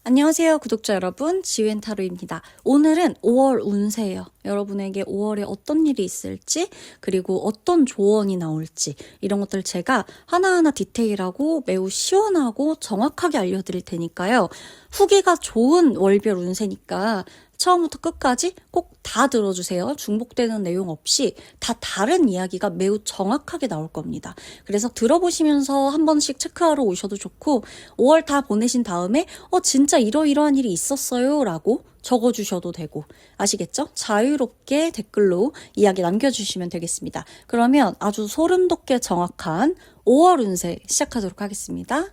안녕하세요, 구독자 여러분. 지웬타로입니다. 오늘은 5월 운세예요. 여러분에게 5월에 어떤 일이 있을지, 그리고 어떤 조언이 나올지, 이런 것들 제가 하나하나 디테일하고 매우 시원하고 정확하게 알려드릴 테니까요. 후기가 좋은 월별 운세니까 처음부터 끝까지 꼭 다 들어주세요. 중복되는 내용 없이 다 다른 이야기가 매우 정확하게 나올 겁니다. 그래서 들어보시면서 한 번씩 체크하러 오셔도 좋고, 5월 다 보내신 다음에 진짜 이러이러한 일이 있었어요 라고 적어주셔도 되고, 아시겠죠? 자유롭게 댓글로 이야기 남겨주시면 되겠습니다. 그러면 아주 소름 돋게 정확한 5월 운세 시작하도록 하겠습니다.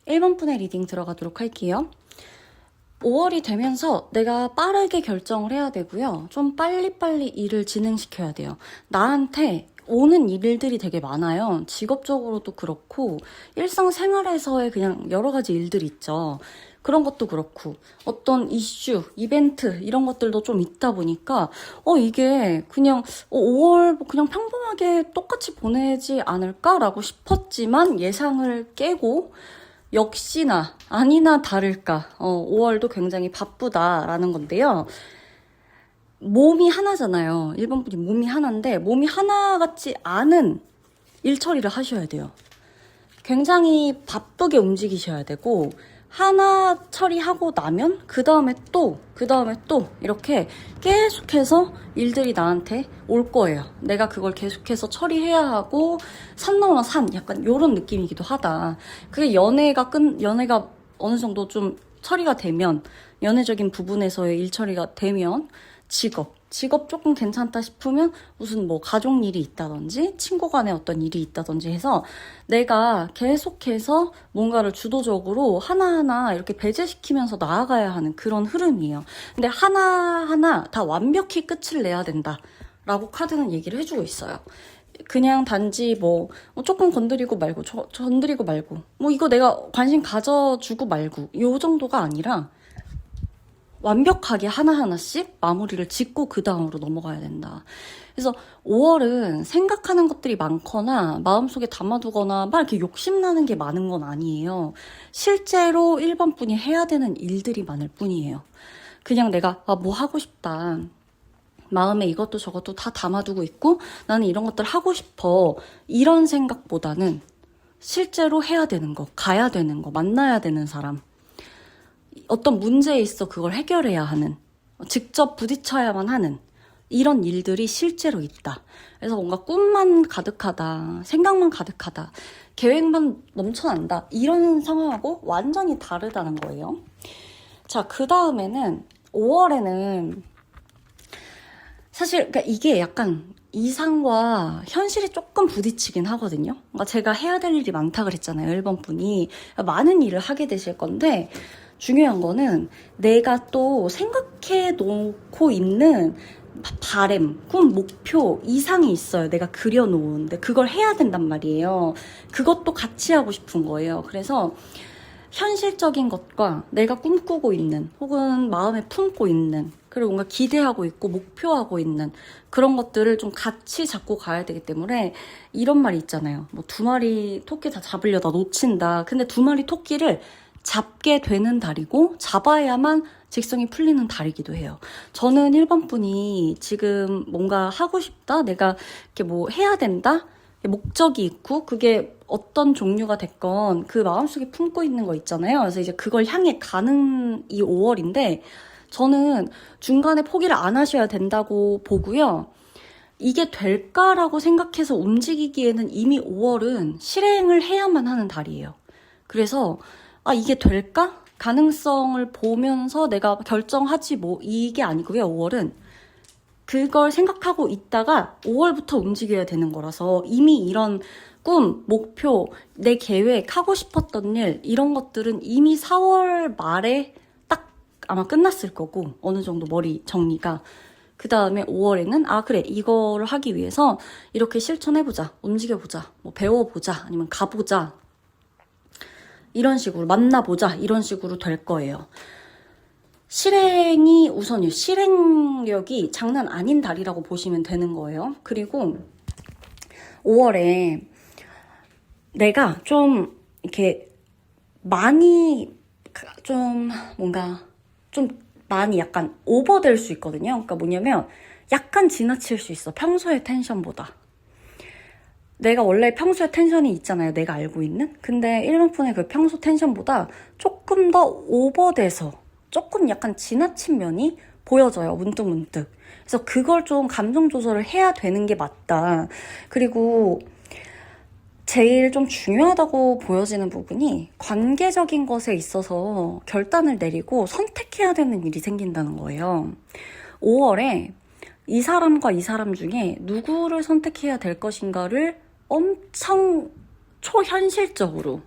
(1번) 분의 리딩 들어가도록 할게요. 5월이 되면서 내가 빠르게 결정을 해야 되고요. 좀 빨리빨리 일을 진행시켜야 돼요. 나한테 오는 일들이 되게 많아요. 직업적으로도 그렇고 일상생활에서의 그냥 여러 가지 일들이 있죠. 그런 것도 그렇고 어떤 이슈, 이벤트 이런 것들도 좀 있다 보니까 이게 그냥 5월 그냥 평범하게 똑같이 보내지 않을까라고 싶었지만 예상을 깨고 역시나 아니나 다를까 5월도 굉장히 바쁘다라는 건데요. 몸이 하나잖아요. 일본 분이 몸이 하나인데 몸이 하나 같지 않은 일 처리를 하셔야 돼요. 굉장히 바쁘게 움직이셔야 되고 하나 처리하고 나면 그 다음에 또 이렇게 계속해서 일들이 나한테 올 거예요. 내가 그걸 계속해서 처리해야 하고 산 넘어 산 약간 요런 느낌이기도 하다. 그게 연애가 어느 정도 좀 처리가 되면 연애적인 부분에서의 일 처리가 되면 직업 조금 괜찮다 싶으면 무슨 뭐 가족 일이 있다든지 친구 간에 어떤 일이 있다든지 해서 내가 계속해서 뭔가를 주도적으로 하나하나 이렇게 배제시키면서 나아가야 하는 그런 흐름이에요. 근데 하나하나 다 완벽히 끝을 내야 된다라고 카드는 얘기를 해주고 있어요. 그냥 단지 뭐 조금 건드리고 말고 건드리고 말고 뭐 이거 내가 관심 가져주고 말고 요 정도가 아니라 완벽하게 하나하나씩 마무리를 짓고 그 다음으로 넘어가야 된다. 그래서 5월은 생각하는 것들이 많거나 마음속에 담아두거나 막 이렇게 욕심나는 게 많은 건 아니에요. 실제로 1번 분이 해야 되는 일들이 많을 뿐이에요. 그냥 내가 뭐 하고 싶다. 마음에 이것도 저것도 다 담아두고 있고 나는 이런 것들 하고 싶어. 이런 생각보다는 실제로 해야 되는 거, 가야 되는 거, 만나야 되는 사람. 어떤 문제에 있어 그걸 해결해야 하는, 직접 부딪혀야만 하는 이런 일들이 실제로 있다. 그래서 뭔가 꿈만 가득하다, 생각만 가득하다, 계획만 넘쳐난다 이런 상황하고 완전히 다르다는 거예요. 자, 그 다음에는 5월에는 사실 그러니까 이게 약간 이상과 현실이 조금 부딪히긴 하거든요. 그러니까 제가 해야 될 일이 많다 그랬잖아요. 1번 분이 많은 일을 하게 되실 건데 중요한 거는 내가 또 생각해 놓고 있는 바램, 꿈, 목표, 이상이 있어요. 내가 그려놓은데 그걸 해야 된단 말이에요. 그것도 같이 하고 싶은 거예요. 그래서 현실적인 것과 내가 꿈꾸고 있는 혹은 마음에 품고 있는 그리고 뭔가 기대하고 있고 목표하고 있는 그런 것들을 좀 같이 잡고 가야 되기 때문에 이런 말이 있잖아요. 뭐 2마리 토끼 다 잡으려다 놓친다. 근데 2마리 토끼를 잡게 되는 달이고 잡아야만 직성이 풀리는 달이기도 해요. 저는 1번 분이 지금 뭔가 하고 싶다, 내가 이렇게 뭐 해야 된다, 목적이 있고 그게 어떤 종류가 됐건 그 마음속에 품고 있는 거 있잖아요. 그래서 이제 그걸 향해 가는 이 5월인데 저는 중간에 포기를 안 하셔야 된다고 보고요. 이게 될까라고 생각해서 움직이기에는 이미 5월은 실행을 해야만 하는 달이에요. 그래서 이게 될까? 가능성을 보면서 내가 결정하지 뭐 이게 아니고요. 5월은 그걸 생각하고 있다가 5월부터 움직여야 되는 거라서 이미 이런 꿈, 목표, 내 계획, 하고 싶었던 일 이런 것들은 이미 4월 말에 딱 아마 끝났을 거고 어느 정도 머리 정리가 그 다음에 5월에는 그래 이거를 하기 위해서 이렇게 실천해보자, 움직여보자, 뭐 배워보자, 아니면 가보자 이런 식으로 만나보자 이런 식으로 될 거예요. 실행이 우선이에요. 실행력이 장난 아닌 달이라고 보시면 되는 거예요. 그리고 5월에 내가 좀 이렇게 많이 좀 뭔가 좀 많이 약간 오버될 수 있거든요. 그러니까 뭐냐면 약간 지나칠 수 있어. 평소의 텐션보다. 내가 원래 평소에 텐션이 있잖아요. 내가 알고 있는. 근데 1번 분의 그 평소 텐션보다 조금 더 오버돼서 조금 약간 지나친 면이 보여져요. 문득문득. 그래서 그걸 좀 감정 조절을 해야 되는 게 맞다. 그리고 제일 좀 중요하다고 보여지는 부분이 관계적인 것에 있어서 결단을 내리고 선택해야 되는 일이 생긴다는 거예요. 5월에 이 사람과 이 사람 중에 누구를 선택해야 될 것인가를 엄청 초현실적으로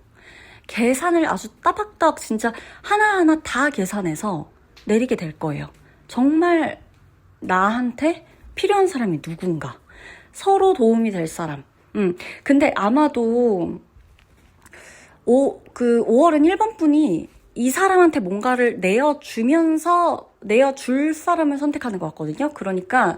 계산을 아주 따박따박 진짜 하나하나 다 계산해서 내리게 될 거예요. 정말 나한테 필요한 사람이 누군가, 서로 도움이 될 사람. 근데 아마도 5월은 1번 분이 이 사람한테 뭔가를 내어주면서 내어줄 사람을 선택하는 것 같거든요. 그러니까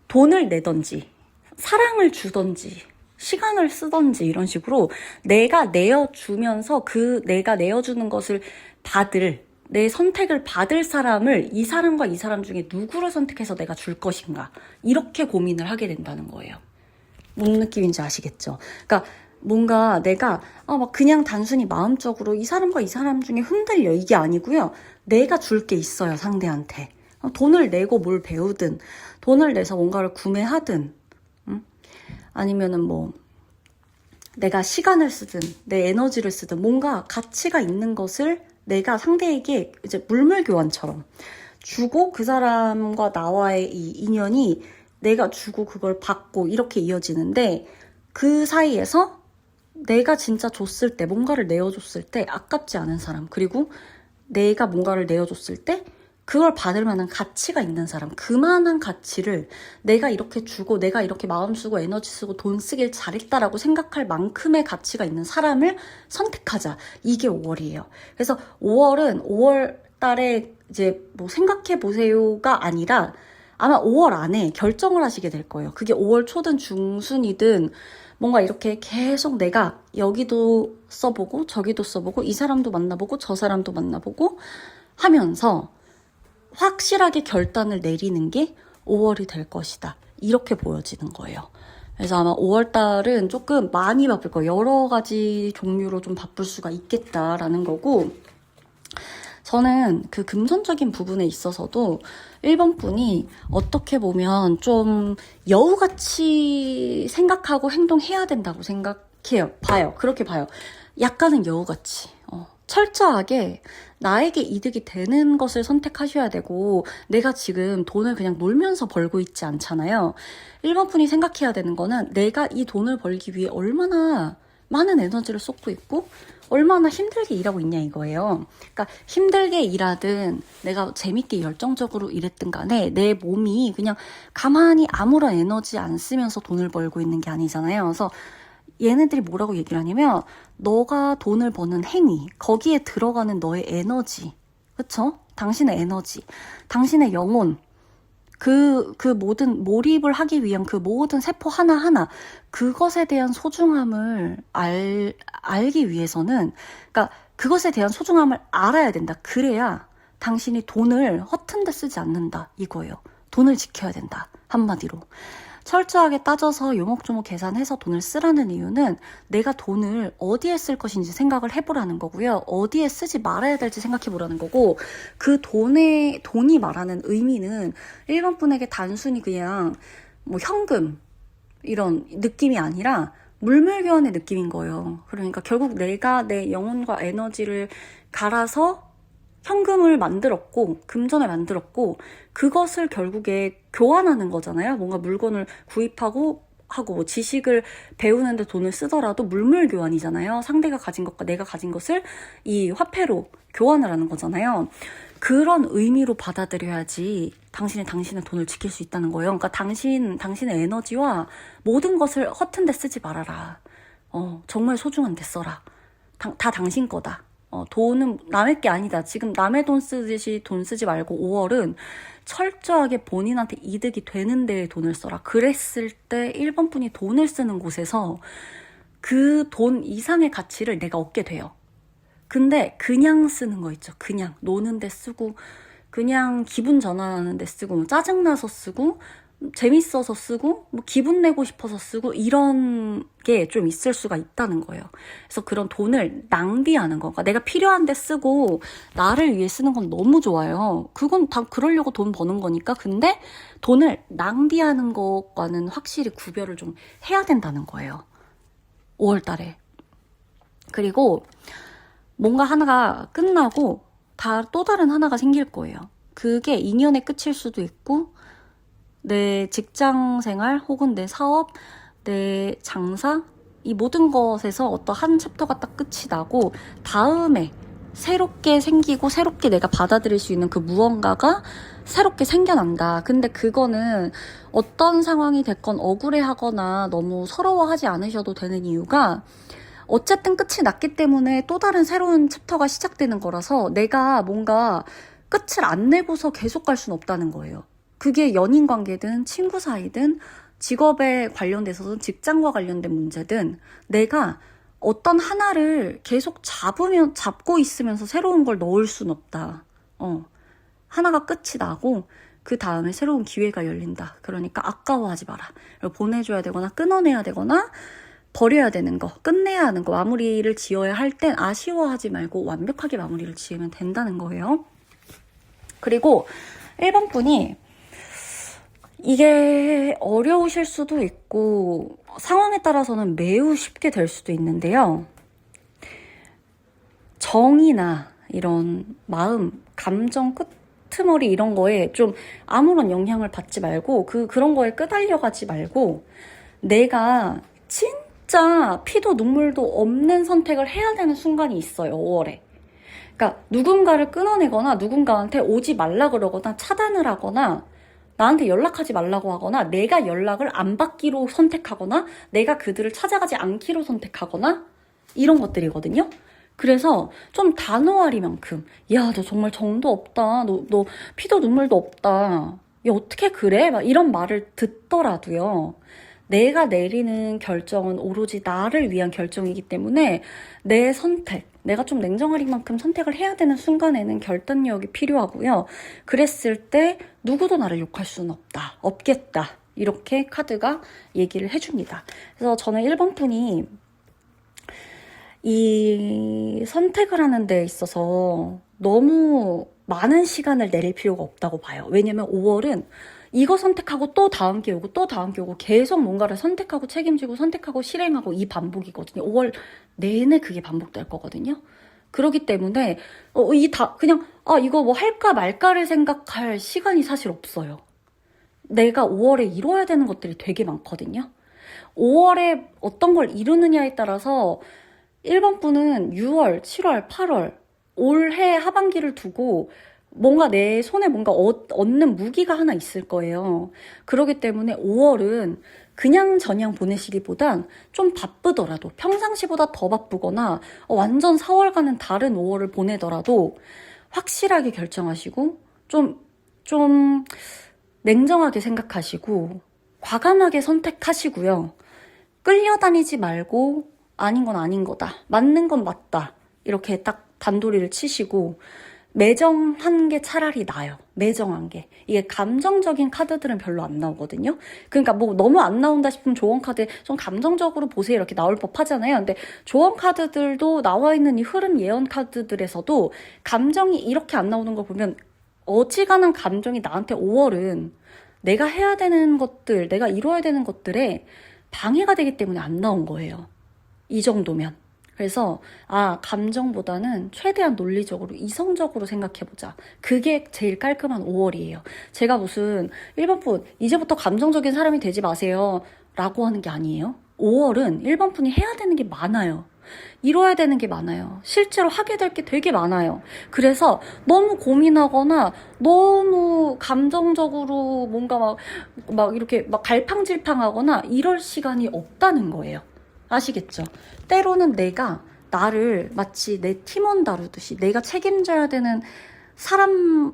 돈을 내던지 사랑을 주던지 시간을 쓰던지 이런 식으로 내가 내어주면서 그 내가 내어주는 것을 받을, 내 선택을 받을 사람을 이 사람과 이 사람 중에 누구를 선택해서 내가 줄 것인가 이렇게 고민을 하게 된다는 거예요. 뭔 느낌인지 아시겠죠? 그러니까 뭔가 내가 막 그냥 단순히 마음적으로 이 사람과 이 사람 중에 흔들려 이게 아니고요. 내가 줄 게 있어요, 상대한테. 돈을 내고 뭘 배우든 돈을 내서 뭔가를 구매하든 아니면은 뭐 내가 시간을 쓰든 내 에너지를 쓰든 뭔가 가치가 있는 것을 내가 상대에게 이제 물물 교환처럼 주고 그 사람과 나와의 이 인연이 내가 주고 그걸 받고 이렇게 이어지는데 그 사이에서 내가 진짜 줬을 때, 뭔가를 내어줬을 때 아깝지 않은 사람, 그리고 내가 뭔가를 내어줬을 때 그걸 받을 만한 가치가 있는 사람, 그만한 가치를 내가 이렇게 주고 내가 이렇게 마음 쓰고 에너지 쓰고 돈 쓰길 잘했다라고 생각할 만큼의 가치가 있는 사람을 선택하자. 이게 5월이에요. 그래서 5월은 5월 달에 이제 뭐 생각해 보세요가 아니라 아마 5월 안에 결정을 하시게 될 거예요. 그게 5월 초든 중순이든 뭔가 이렇게 계속 내가 여기도 써보고 저기도 써보고 이 사람도 만나보고 저 사람도 만나보고 하면서 확실하게 결단을 내리는 게 5월이 될 것이다. 이렇게 보여지는 거예요. 그래서 아마 5월 달은 조금 많이 바쁠 거예요. 여러 가지 종류로 좀 바쁠 수가 있겠다라는 거고, 저는 그 금전적인 부분에 있어서도 1번 분이 어떻게 보면 좀 여우같이 생각하고 행동해야 된다고 생각해요. 그렇게 봐요. 약간은 여우같이. 철저하게 나에게 이득이 되는 것을 선택하셔야 되고, 내가 지금 돈을 그냥 놀면서 벌고 있지 않잖아요. 1번 분이 생각해야 되는 거는 내가 이 돈을 벌기 위해 얼마나 많은 에너지를 쏟고 있고 얼마나 힘들게 일하고 있냐 이거예요. 그러니까 힘들게 일하든 내가 재밌게 열정적으로 일했든 간에 내 몸이 그냥 가만히 아무런 에너지 안 쓰면서 돈을 벌고 있는 게 아니잖아요. 그래서 얘네들이 뭐라고 얘기를 하냐면 너가 돈을 버는 행위, 거기에 들어가는 너의 에너지, 그쵸? 당신의 에너지, 당신의 영혼, 그 모든 몰입을 하기 위한 그 모든 세포 하나하나, 그것에 대한 소중함을 알기 위해서는, 그러니까 그것에 대한 소중함을 알아야 된다. 그래야 당신이 돈을 허튼 데 쓰지 않는다. 이거예요. 돈을 지켜야 된다. 한마디로. 철저하게 따져서 요목조목 계산해서 돈을 쓰라는 이유는 내가 돈을 어디에 쓸 것인지 생각을 해보라는 거고요. 어디에 쓰지 말아야 될지 생각해보라는 거고, 그 돈이 말하는 의미는 일반 분에게 단순히 그냥 뭐 현금 이런 느낌이 아니라 물물교환의 느낌인 거예요. 그러니까 결국 내가 내 영혼과 에너지를 갈아서 현금을 만들었고 금전을 만들었고 그것을 결국에 교환하는 거잖아요. 뭔가 물건을 구입하고 하고 뭐 지식을 배우는데 돈을 쓰더라도 물물 교환이잖아요. 상대가 가진 것과 내가 가진 것을 이 화폐로 교환을 하는 거잖아요. 그런 의미로 받아들여야지 당신의 돈을 지킬 수 있다는 거예요. 그러니까 당신의 에너지와 모든 것을 허튼 데 쓰지 말아라. 정말 소중한 데 써라. 다 당신 거다. 돈은 남의 게 아니다. 지금 남의 돈 쓰듯이 돈 쓰지 말고 5월은 철저하게 본인한테 이득이 되는 데에 돈을 써라. 그랬을 때 1번 분이 돈을 쓰는 곳에서 그 돈 이상의 가치를 내가 얻게 돼요. 근데 그냥 쓰는 거 있죠. 그냥 노는 데 쓰고 그냥 기분 전환하는 데 쓰고 뭐 짜증나서 쓰고 재밌어서 쓰고 뭐 기분 내고 싶어서 쓰고 이런 게 좀 있을 수가 있다는 거예요. 그래서 그런 돈을 낭비하는 거. 그러니까 내가 필요한 데 쓰고 나를 위해 쓰는 건 너무 좋아요. 그건 다 그러려고 돈 버는 거니까. 근데 돈을 낭비하는 것과는 확실히 구별을 좀 해야 된다는 거예요. 5월 달에. 그리고 뭔가 하나가 끝나고 또 다른 하나가 생길 거예요. 그게 인연의 끝일 수도 있고 내 직장 생활 혹은 내 사업, 내 장사 이 모든 것에서 어떤 한 챕터가 딱 끝이 나고 다음에 새롭게 생기고 새롭게 내가 받아들일 수 있는 그 무언가가 새롭게 생겨난다. 근데 그거는 어떤 상황이 됐건 억울해하거나 너무 서러워하지 않으셔도 되는 이유가 어쨌든 끝이 났기 때문에 또 다른 새로운 챕터가 시작되는 거라서 내가 뭔가 끝을 안 내고서 계속 갈 수는 없다는 거예요. 그게 연인 관계든 친구 사이든 직업에 관련돼서든 직장과 관련된 문제든 내가 어떤 하나를 계속 잡고 있으면서 새로운 걸 넣을 순 없다. 하나가 끝이 나고 그 다음에 새로운 기회가 열린다. 그러니까 아까워하지 마라. 보내줘야 되거나 끊어내야 되거나 버려야 되는 거, 끝내야 하는 거, 마무리를 지어야 할 땐 아쉬워하지 말고 완벽하게 마무리를 지으면 된다는 거예요. 그리고 1번 분이 이게 어려우실 수도 있고 상황에 따라서는 매우 쉽게 될 수도 있는데요. 정이나 이런 마음, 감정, 끄트머리 이런 거에 좀 아무런 영향을 받지 말고 그런 거에 끄달려가지 말고 내가 진짜 피도 눈물도 없는 선택을 해야 되는 순간이 있어요. 5월에. 그러니까 누군가를 끊어내거나 누군가한테 오지 말라 그러거나 차단을 하거나 나한테 연락하지 말라고 하거나 내가 연락을 안 받기로 선택하거나 내가 그들을 찾아가지 않기로 선택하거나 이런 것들이거든요. 그래서 좀 단호하리만큼 야, 너 정말 정도 없다. 너 피도 눈물도 없다. 야, 어떻게 그래? 막 이런 말을 듣더라도요. 내가 내리는 결정은 오로지 나를 위한 결정이기 때문에 내 선택, 내가 좀 냉정하리만큼 선택을 해야 되는 순간에는 결단력이 필요하고요. 그랬을 때 누구도 나를 욕할 수는 없겠다. 이렇게 카드가 얘기를 해줍니다. 그래서 저는 1번 분이 이 선택을 하는 데 있어서 너무 많은 시간을 내릴 필요가 없다고 봐요. 왜냐면 5월은 이거 선택하고 또 다음 게 오고 또 다음 게 오고 계속 뭔가를 선택하고 책임지고 선택하고 실행하고 이 반복이거든요. 5월 내내 그게 반복될 거거든요. 그렇기 때문에 그냥 이거 뭐 할까 말까를 생각할 시간이 사실 없어요. 내가 5월에 이뤄야 되는 것들이 되게 많거든요. 5월에 어떤 걸 이루느냐에 따라서 1번 분은 6월, 7월, 8월 올해 하반기를 두고 뭔가 내 손에 뭔가 얻는 무기가 하나 있을 거예요. 그렇기 때문에 5월은 그냥 저냥 보내시기보단 좀 바쁘더라도 평상시보다 더 바쁘거나 완전 4월과는 다른 5월을 보내더라도 확실하게 결정하시고 좀 냉정하게 생각하시고 과감하게 선택하시고요. 끌려다니지 말고 아닌 건 아닌 거다. 맞는 건 맞다. 이렇게 딱 단도리를 치시고 매정한 게 차라리 나아요. 매정한 게. 이게 감정적인 카드들은 별로 안 나오거든요. 그러니까 뭐 너무 안 나온다 싶으면 조언 카드 좀 감정적으로 보세요 이렇게 나올 법하잖아요. 근데 조언 카드들도 나와 있는 이 흐름 예언 카드들에서도 감정이 이렇게 안 나오는 걸 보면 어지간한 감정이 나한테 5월은 내가 해야 되는 것들, 내가 이루어야 되는 것들에 방해가 되기 때문에 안 나온 거예요. 이 정도면. 그래서 감정보다는 최대한 논리적으로 이성적으로 생각해보자. 그게 제일 깔끔한 5월이에요. 제가 무슨 1번 분 이제부터 감정적인 사람이 되지 마세요 라고 하는 게 아니에요. 5월은 1번 분이 해야 되는 게 많아요. 이뤄야 되는 게 많아요. 실제로 하게 될 게 되게 많아요. 그래서 너무 고민하거나 너무 감정적으로 뭔가 막 이렇게 막 갈팡질팡하거나 이럴 시간이 없다는 거예요. 아시겠죠? 때로는 내가 나를 마치 내 팀원 다루듯이 내가 책임져야 되는 사람을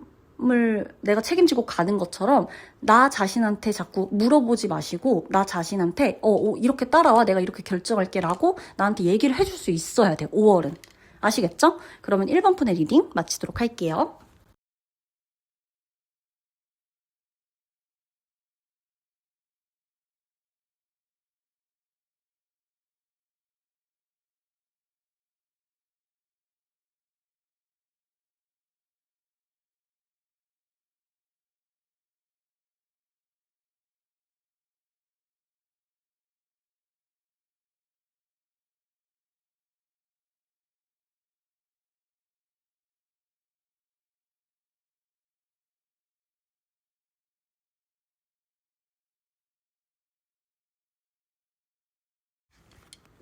내가 책임지고 가는 것처럼 나 자신한테 자꾸 물어보지 마시고 나 자신한테 이렇게 따라와 내가 이렇게 결정할게 라고 나한테 얘기를 해줄 수 있어야 돼요. 5월은. 아시겠죠? 그러면 1번 푼의 리딩 마치도록 할게요.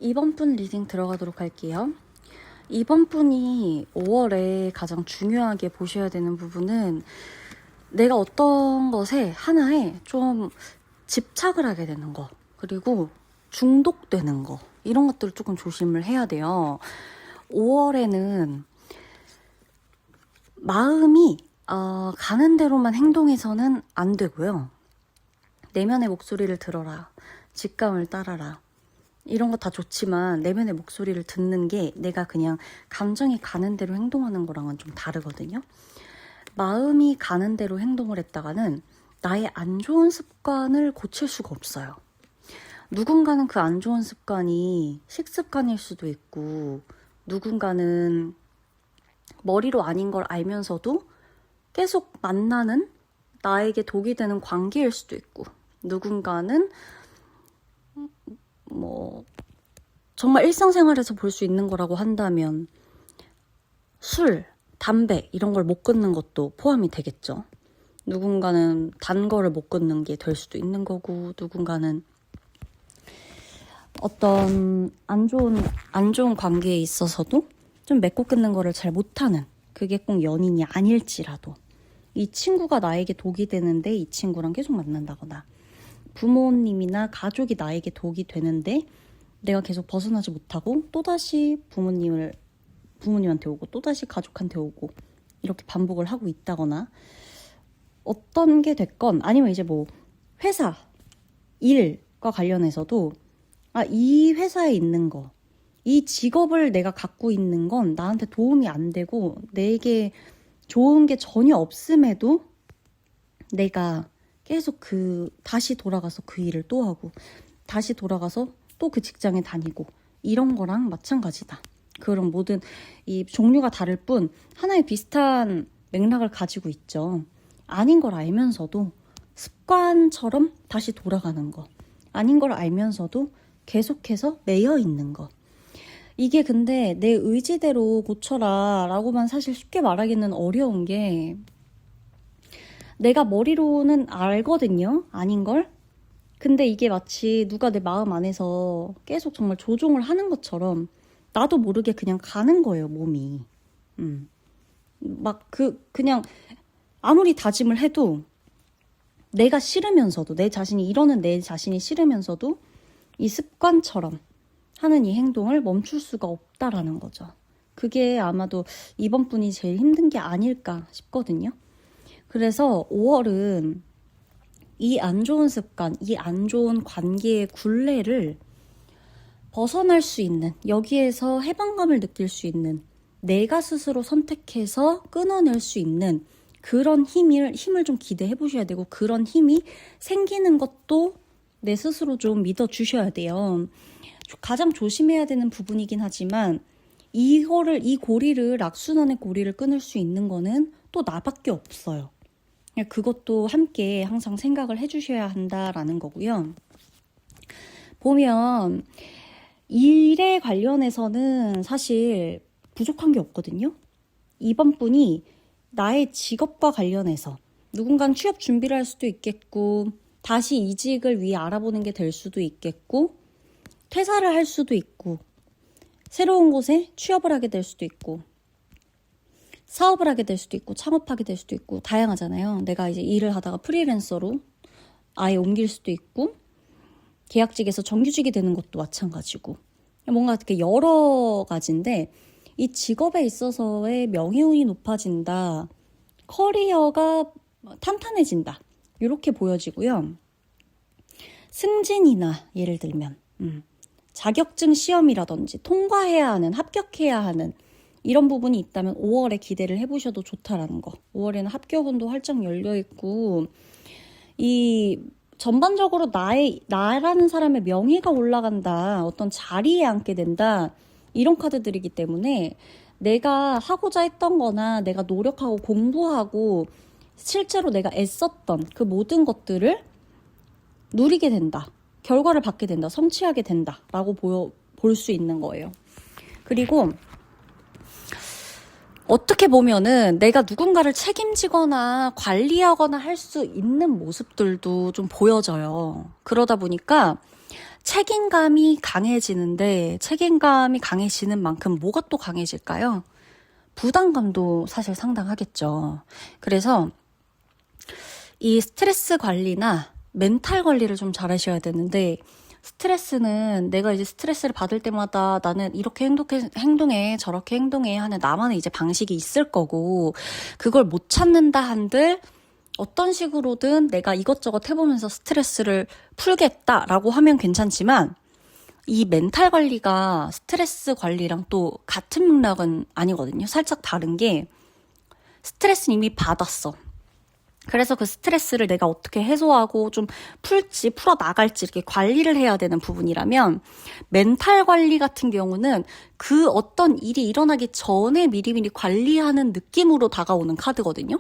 이번 분 리딩 들어가도록 할게요. 이번 분이 5월에 가장 중요하게 보셔야 되는 부분은 내가 어떤 것에 하나에 좀 집착을 하게 되는 거, 그리고 중독되는 거, 이런 것들을 조금 조심을 해야 돼요. 5월에는 마음이 가는 대로만 행동해서는 안 되고요. 내면의 목소리를 들어라, 직감을 따라라, 이런 거 다 좋지만 내면의 목소리를 듣는 게 내가 그냥 감정이 가는 대로 행동하는 거랑은 좀 다르거든요. 마음이 가는 대로 행동을 했다가는 나의 안 좋은 습관을 고칠 수가 없어요. 누군가는 그 안 좋은 습관이 식습관일 수도 있고, 누군가는 머리로 아닌 걸 알면서도 계속 만나는 나에게 독이 되는 관계일 수도 있고, 누군가는 정말 일상생활에서 볼 수 있는 거라고 한다면 술, 담배 이런 걸 못 끊는 것도 포함이 되겠죠. 누군가는 단 거를 못 끊는 게 될 수도 있는 거고, 누군가는 어떤 안 좋은 관계에 있어서도 좀 맺고 끊는 거를 잘 못하는, 그게 꼭 연인이 아닐지라도 이 친구가 나에게 독이 되는데 이 친구랑 계속 만난다거나, 부모님이나 가족이 나에게 독이 되는데 내가 계속 벗어나지 못하고 또다시 부모님한테 오고 또다시 가족한테 오고 이렇게 반복을 하고 있다거나, 어떤 게 됐건, 아니면 이제 회사, 일과 관련해서도 이 회사에 있는 거, 이 직업을 내가 갖고 있는 건 나한테 도움이 안 되고 내게 좋은 게 전혀 없음에도 내가 계속 다시 돌아가서 그 일을 또 하고 다시 돌아가서 또 그 직장에 다니고, 이런 거랑 마찬가지다. 그런 모든 이 종류가 다를 뿐 하나의 비슷한 맥락을 가지고 있죠. 아닌 걸 알면서도 습관처럼 다시 돌아가는 거, 아닌 걸 알면서도 계속해서 매여 있는 거. 이게 근데 내 의지대로 고쳐라 라고만 사실 쉽게 말하기는 어려운 게, 내가 머리로는 알거든요, 아닌 걸. 근데 이게 마치 누가 내 마음 안에서 계속 정말 조종을 하는 것처럼 나도 모르게 그냥 가는 거예요, 몸이. 그냥 아무리 다짐을 해도 내가 싫으면서도, 내 자신이 이러는 내 자신이 싫으면서도 이 습관처럼 하는 이 행동을 멈출 수가 없다라는 거죠. 그게 아마도 이번 분이 제일 힘든 게 아닐까 싶거든요. 그래서 5월은 이 안 좋은 습관, 이 안 좋은 관계의 굴레를 벗어날 수 있는, 여기에서 해방감을 느낄 수 있는 내가 스스로 선택해서 끊어낼 수 있는 그런 힘을 좀 기대해 보셔야 되고, 그런 힘이 생기는 것도 내 스스로 좀 믿어주셔야 돼요. 가장 조심해야 되는 부분이긴 하지만 이 고리를, 악순환의 고리를 끊을 수 있는 거는 또 나밖에 없어요. 그것도 함께 항상 생각을 해주셔야 한다라는 거고요. 보면 일에 관련해서는 사실 부족한 게 없거든요. 이번 분이 나의 직업과 관련해서 누군가는 취업 준비를 할 수도 있겠고, 다시 이직을 위해 알아보는 게 될 수도 있겠고, 퇴사를 할 수도 있고, 새로운 곳에 취업을 하게 될 수도 있고, 사업을 하게 될 수도 있고, 창업하게 될 수도 있고, 다양하잖아요. 내가 이제 일을 하다가 프리랜서로 아예 옮길 수도 있고, 계약직에서 정규직이 되는 것도 마찬가지고, 뭔가 이렇게 여러 가지인데, 이 직업에 있어서의 명예운이 높아진다, 커리어가 탄탄해진다, 이렇게 보여지고요. 승진이나 예를 들면 자격증 시험이라든지 통과해야 하는, 합격해야 하는 이런 부분이 있다면 5월에 기대를 해보셔도 좋다라는 거. 5월에는 합격운도 활짝 열려있고, 이 전반적으로 나라는 사람의 명예가 올라간다, 어떤 자리에 앉게 된다, 이런 카드들이기 때문에 내가 하고자 했던 거나 내가 노력하고 공부하고 실제로 내가 애썼던 그 모든 것들을 누리게 된다, 결과를 받게 된다, 성취하게 된다 라고 볼 수 있는 거예요. 그리고 어떻게 보면은 내가 누군가를 책임지거나 관리하거나 할 수 있는 모습들도 좀 보여져요. 그러다 보니까 책임감이 강해지는데, 책임감이 강해지는 만큼 뭐가 또 강해질까요? 부담감도 사실 상당하겠죠. 그래서 이 스트레스 관리나 멘탈 관리를 좀 잘 하셔야 되는데, 스트레스는 내가 이제 스트레스를 받을 때마다 나는 이렇게 행동해 저렇게 행동해 하는 나만의 이제 방식이 있을 거고, 그걸 못 찾는다 한들 어떤 식으로든 내가 이것저것 해보면서 스트레스를 풀겠다라고 하면 괜찮지만, 이 멘탈 관리가 스트레스 관리랑 또 같은 맥락은 아니거든요. 살짝 다른 게, 스트레스는 이미 받았어. 그래서 그 스트레스를 내가 어떻게 해소하고 좀 풀어나갈지 이렇게 관리를 해야 되는 부분이라면, 멘탈 관리 같은 경우는 그 어떤 일이 일어나기 전에 미리미리 관리하는 느낌으로 다가오는 카드거든요.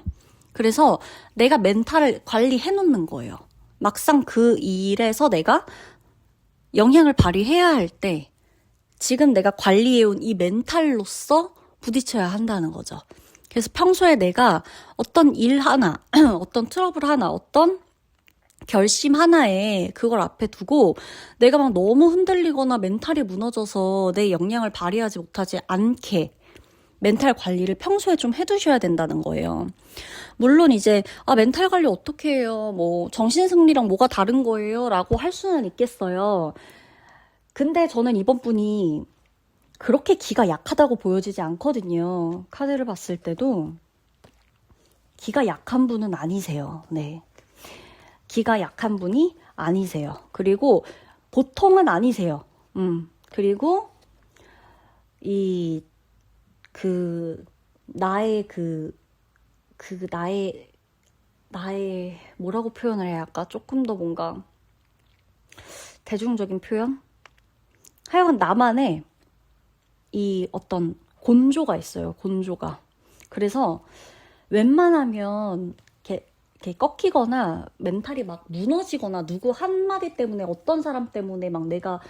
그래서 내가 멘탈을 관리해 놓는 거예요. 막상 그 일에서 내가 영향을 발휘해야 할 때 지금 내가 관리해온 이 멘탈로서 부딪혀야 한다는 거죠. 그래서 평소에 내가 어떤 일 하나, 어떤 트러블 하나, 어떤 결심 하나에 그걸 앞에 두고 내가 막 너무 흔들리거나 멘탈이 무너져서 내 역량을 발휘하지 못하지 않게 멘탈 관리를 평소에 좀 해두셔야 된다는 거예요. 물론 이제 멘탈 관리 어떻게 해요? 뭐 정신승리랑 뭐가 다른 거예요? 라고 할 수는 있겠어요. 근데 저는 이번 분이 그렇게 기가 약하다고 보여지지 않거든요. 카드를 봤을 때도 기가 약한 분은 아니세요. 네, 기가 약한 분이 아니세요. 그리고 보통은 아니세요. 그리고 나의 뭐라고 표현을 해야 할까? 조금 더 뭔가 대중적인 표현? 하여간 나만의 이 어떤 곤조가 있어요. 곤조가. 그래서 웬만하면 이렇게 꺾이거나 멘탈이 막 무너지거나 누구 한마디 때문에, 어떤 사람 때문에 막 내가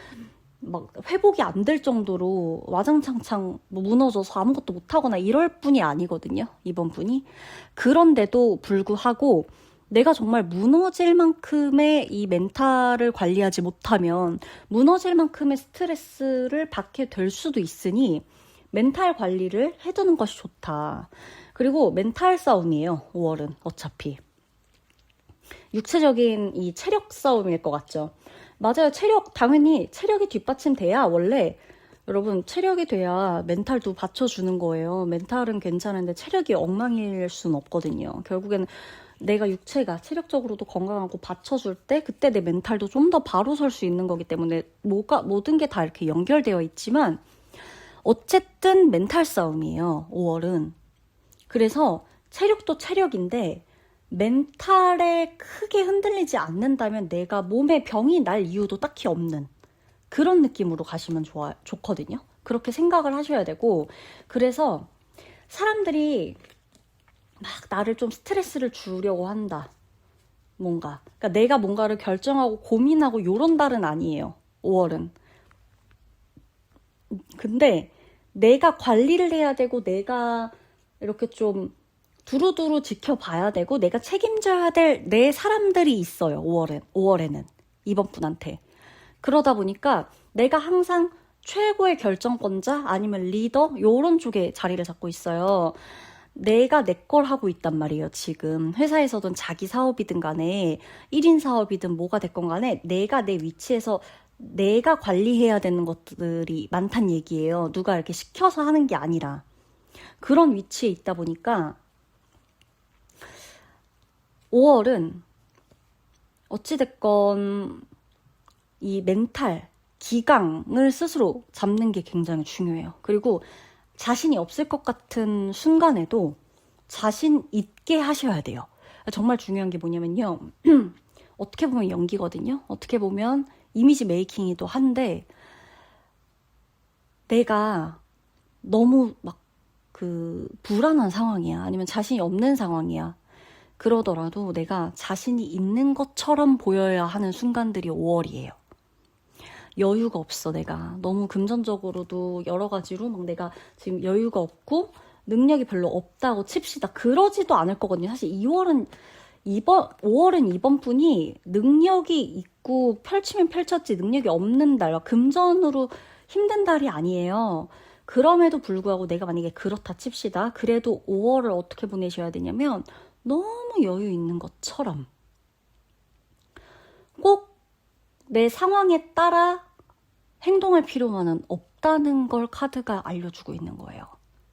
막 회복이 안 될 정도로 와장창창 무너져서 아무것도 못하거나 이럴 분이 아니거든요. 이번 분이. 그런데도 불구하고 내가 정말 무너질 만큼의 이 멘탈을 관리하지 못하면 무너질 만큼의 스트레스를 받게 될 수도 있으니 멘탈 관리를 해두는 것이 좋다. 그리고 멘탈 싸움이에요. 5월은 어차피. 육체적인 이 체력 싸움일 것 같죠. 맞아요. 당연히 체력이 뒷받침돼야, 원래 여러분 체력이 돼야 멘탈도 받쳐주는 거예요. 멘탈은 괜찮은데 체력이 엉망일 수는 없거든요. 결국에는 내가 육체가 체력적으로도 건강하고 받쳐줄 때 그때 내 멘탈도 좀 더 바로 설 수 있는 거기 때문에 모든 게 다 이렇게 연결되어 있지만, 어쨌든 멘탈 싸움이에요, 5월은. 그래서 체력도 체력인데 멘탈에 크게 흔들리지 않는다면 내가 몸에 병이 날 이유도 딱히 없는 그런 느낌으로 가시면 좋거든요. 그렇게 생각을 하셔야 되고, 그래서 사람들이 막 나를 좀 스트레스를 주려고 한다. 뭔가. 그러니까 내가 뭔가를 결정하고 고민하고 요런 달은 아니에요, 5월은. 근데 내가 관리를 해야 되고 내가 이렇게 좀 두루두루 지켜봐야 되고 내가 책임져야 될 내 사람들이 있어요, 5월에는. 이번 분한테. 그러다 보니까 내가 항상 최고의 결정권자 아니면 리더 요런 쪽에 자리를 잡고 있어요. 내가 내 걸 하고 있단 말이에요, 지금. 회사에서든 자기 사업이든 간에 1인 사업이든 뭐가 됐건 간에 내가 내 위치에서 내가 관리해야 되는 것들이 많단 얘기예요. 누가 이렇게 시켜서 하는 게 아니라. 그런 위치에 있다 보니까 5월은 어찌됐건 이 멘탈, 기강을 스스로 잡는 게 굉장히 중요해요. 그리고 자신이 없을 것 같은 순간에도 자신 있게 하셔야 돼요. 정말 중요한 게 뭐냐면요. 어떻게 보면 연기거든요. 어떻게 보면 이미지 메이킹이기도 한데 내가 너무 막 불안한 상황이야. 아니면 자신이 없는 상황이야. 그러더라도 내가 자신이 있는 것처럼 보여야 하는 순간들이 5월이에요. 여유가 없어, 내가. 너무 금전적으로도 여러 가지로 막 내가 지금 여유가 없고 능력이 별로 없다고 칩시다. 그러지도 않을 거거든요. 사실 5월은 이번 분이 능력이 있고 펼치면 펼쳤지 능력이 없는 달, 금전으로 힘든 달이 아니에요. 그럼에도 불구하고 내가 만약에 그렇다 칩시다. 그래도 5월을 어떻게 보내셔야 되냐면 너무 여유 있는 것처럼 꼭 내 상황에 따라 행동할 필요만은 없다는 걸 카드가 알려주고 있는 거예요.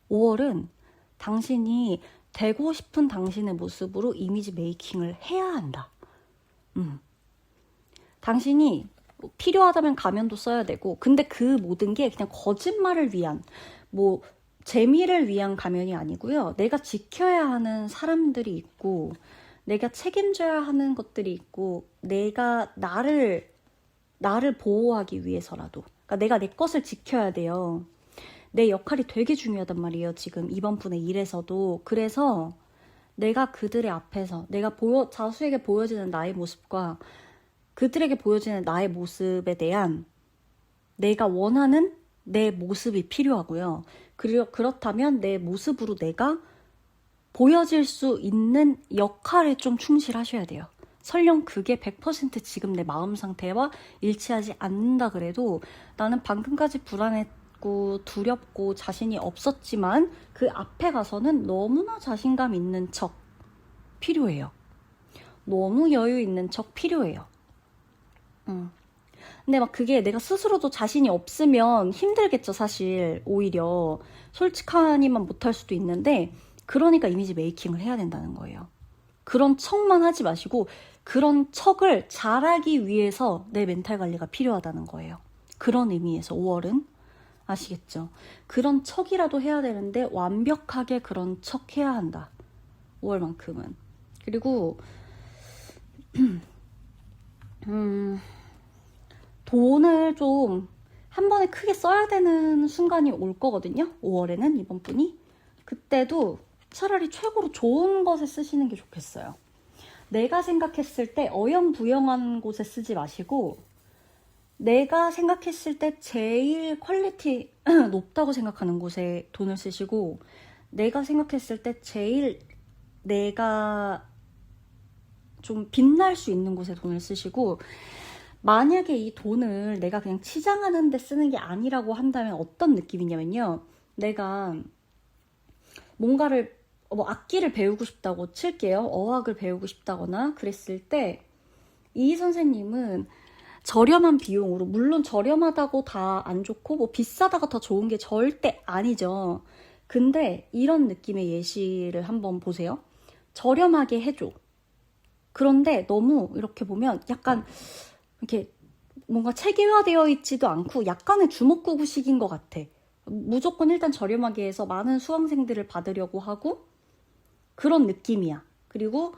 5월은 당신이 되고 싶은 당신의 모습으로 이미지 메이킹을 해야 한다. 당신이 필요하다면 가면도 써야 되고, 근데 그 모든 게 그냥 거짓말을 위한, 뭐 재미를 위한 가면이 아니고요. 내가 지켜야 하는 사람들이 있고 내가 책임져야 하는 것들이 있고 내가 나를 보호하기 위해서라도, 그러니까 내가 내 것을 지켜야 돼요. 내 역할이 되게 중요하단 말이에요, 지금 이번 분의 일에서도. 그래서 내가 그들의 앞에서 내가 자수에게 보여지는 나의 모습과 그들에게 보여지는 나의 모습에 대한 내가 원하는 내 모습이 필요하고요. 그리고 그렇다면 내 모습으로 내가 보여질 수 있는 역할에 좀 충실하셔야 돼요. 설령 그게 100% 지금 내 마음 상태와 일치하지 않는다 그래도 나는 방금까지 불안했고 두렵고 자신이 없었지만 그 앞에 가서는 너무나 자신감 있는 척 필요해요. 너무 여유 있는 척 필요해요. 근데 막 그게 내가 스스로도 자신이 없으면 힘들겠죠, 사실. 오히려 솔직하니만 못할 수도 있는데, 그러니까 이미지 메이킹을 해야 된다는 거예요. 그런 척만 하지 마시고 그런 척을 잘하기 위해서 내 멘탈 관리가 필요하다는 거예요. 그런 의미에서 5월은 아시겠죠? 그런 척이라도 해야 되는데 완벽하게 그런 척 해야 한다, 5월만큼은. 그리고 돈을 좀 한 번에 크게 써야 되는 순간이 올 거거든요, 5월에는 이번 분이. 그때도 차라리 최고로 좋은 것에 쓰시는 게 좋겠어요. 내가 생각했을 때 어영부영한 곳에 쓰지 마시고 내가 생각했을 때 제일 퀄리티 높다고 생각하는 곳에 돈을 쓰시고 내가 생각했을 때 제일 내가 좀 빛날 수 있는 곳에 돈을 쓰시고, 만약에 이 돈을 내가 그냥 치장하는 데 쓰는 게 아니라고 한다면 어떤 느낌이냐면요. 내가 뭔가를 뭐 악기를 배우고 싶다고 칠게요. 어학을 배우고 싶다거나 그랬을 때 이 선생님은 저렴한 비용으로, 물론 저렴하다고 다 안 좋고 뭐 비싸다가 더 좋은 게 절대 아니죠. 근데 이런 느낌의 예시를 한번 보세요. 저렴하게 해줘. 그런데 너무 이렇게 보면 약간 이렇게 뭔가 체계화되어 있지도 않고 약간의 주먹구구식인 것 같아. 무조건 일단 저렴하게 해서 많은 수강생들을 받으려고 하고 그런 느낌이야. 그리고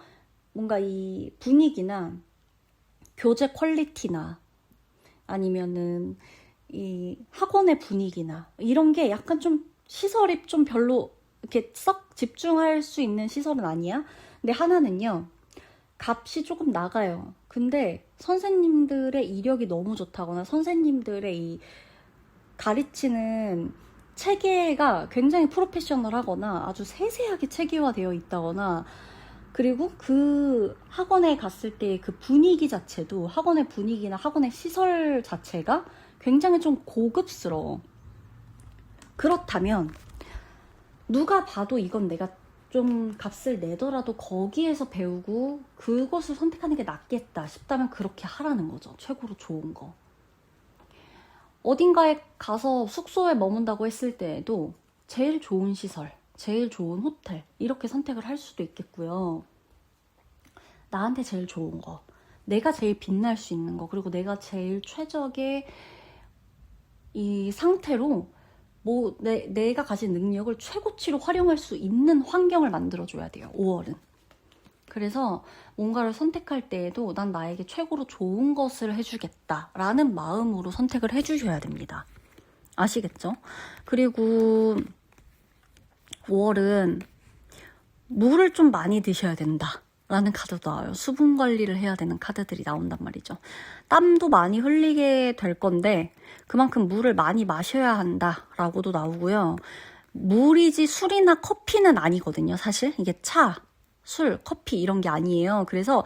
뭔가 이 분위기나 교재 퀄리티나 아니면은 이 학원의 분위기나 이런 게 약간 좀 시설이 좀 별로 이렇게 썩 집중할 수 있는 시설은 아니야. 근데 하나는요, 값이 조금 나가요. 근데 선생님들의 이력이 너무 좋다거나 선생님들의 이 가르치는 체계가 굉장히 프로페셔널하거나 아주 세세하게 체계화되어 있다거나, 그리고 그 학원에 갔을 때 그 분위기 자체도, 학원의 분위기나 학원의 시설 자체가 굉장히 좀 고급스러워. 그렇다면 누가 봐도 이건 내가 좀 값을 내더라도 거기에서 배우고 그것을 선택하는 게 낫겠다 싶다면 그렇게 하라는 거죠. 최고로 좋은 거. 어딘가에 가서 숙소에 머문다고 했을 때에도 제일 좋은 시설, 제일 좋은 호텔 이렇게 선택을 할 수도 있겠고요. 나한테 제일 좋은 거, 내가 제일 빛날 수 있는 거, 그리고 내가 제일 최적의 이 상태로 뭐 내가 가진 능력을 최고치로 활용할 수 있는 환경을 만들어줘야 돼요. 5월은. 그래서 뭔가를 선택할 때에도 난 나에게 최고로 좋은 것을 해주겠다라는 마음으로 선택을 해주셔야 됩니다. 아시겠죠? 그리고 5월은 물을 좀 많이 드셔야 된다 라는 카드도 나와요. 수분 관리를 해야 되는 카드들이 나온단 말이죠. 땀도 많이 흘리게 될 건데 그만큼 물을 많이 마셔야 한다 라고도 나오고요. 물이지 술이나 커피는 아니거든요. 사실 이게 차, 술, 커피 이런 게 아니에요. 그래서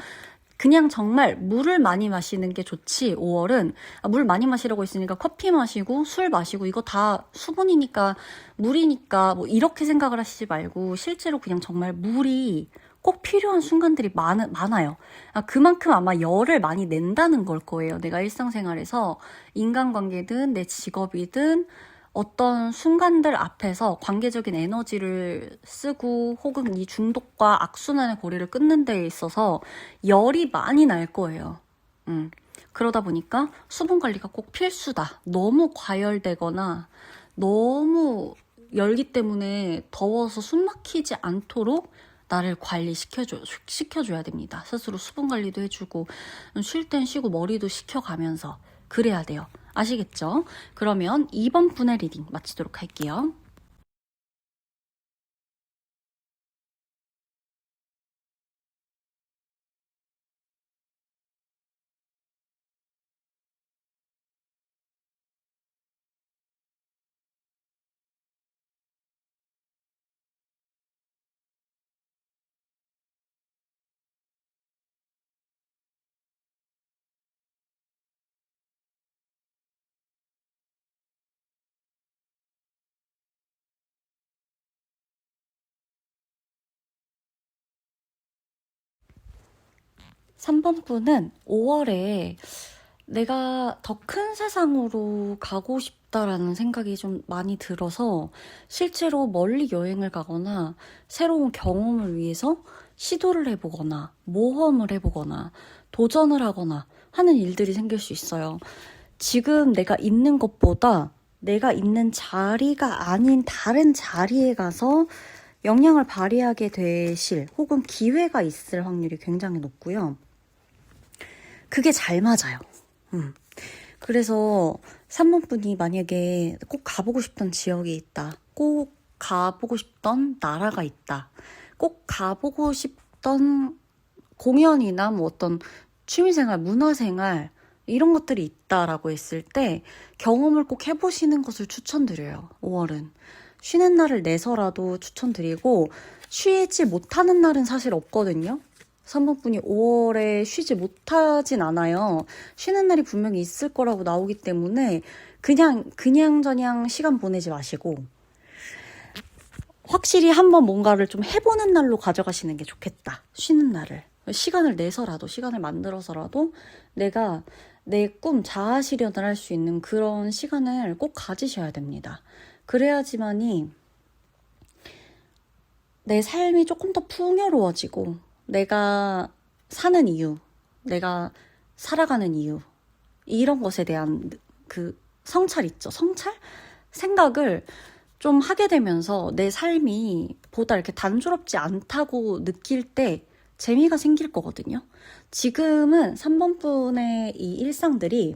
그냥 정말 물을 많이 마시는 게 좋지. 5월은 물 많이 마시라고 했으니까 커피 마시고 술 마시고 이거 다 수분이니까 물이니까 뭐 이렇게 생각을 하시지 말고 실제로 그냥 정말 물이 꼭 필요한 순간들이 많아요. 그만큼 아마 열을 많이 낸다는 걸 거예요. 내가 일상생활에서 인간관계든 내 직업이든 어떤 순간들 앞에서 관계적인 에너지를 쓰고 혹은 이 중독과 악순환의 고리를 끊는 데에 있어서 열이 많이 날 거예요. 그러다 보니까 수분 관리가 꼭 필수다. 너무 과열되거나 너무 열기 때문에 더워서 숨 막히지 않도록 나를 시켜줘야 됩니다. 스스로 수분 관리도 해주고 쉴 땐 쉬고 머리도 식혀가면서 그래야 돼요. 아시겠죠? 그러면 2번 분의 리딩 마치도록 할게요. 삼 번 분은 5월에 내가 더 큰 세상으로 가고 싶다라는 생각이 좀 많이 들어서 실제로 멀리 여행을 가거나 새로운 경험을 위해서 시도를 해보거나 모험을 해보거나 도전을 하거나 하는 일들이 생길 수 있어요. 지금 내가 있는 것보다 내가 있는 자리가 아닌 다른 자리에 가서 영향을 발휘하게 되실 혹은 기회가 있을 확률이 굉장히 높고요. 그게 잘 맞아요. 그래서 3번 분이 만약에 꼭 가보고 싶던 지역이 있다. 꼭 가보고 싶던 나라가 있다. 꼭 가보고 싶던 공연이나 뭐 어떤 취미생활, 문화생활 이런 것들이 있다라고 했을 때 경험을 꼭 해보시는 것을 추천드려요. 5월은. 쉬는 날을 내서라도 추천드리고 쉬지 못하는 날은 사실 없거든요. 3번 분이 5월에 쉬지 못하진 않아요. 쉬는 날이 분명히 있을 거라고 나오기 때문에 그냥저냥 시간 보내지 마시고 확실히 한번 뭔가를 좀 해보는 날로 가져가시는 게 좋겠다. 쉬는 날을. 시간을 내서라도, 시간을 만들어서라도 내가 내 꿈 자아 실현을 할 수 있는 그런 시간을 꼭 가지셔야 됩니다. 그래야지만이 내 삶이 조금 더 풍요로워지고 내가 사는 이유, 내가 살아가는 이유 이런 것에 대한 그 성찰 있죠. 성찰? 생각을 좀 하게 되면서 내 삶이 보다 이렇게 단조롭지 않다고 느낄 때 재미가 생길 거거든요. 지금은 3번 분의 이 일상들이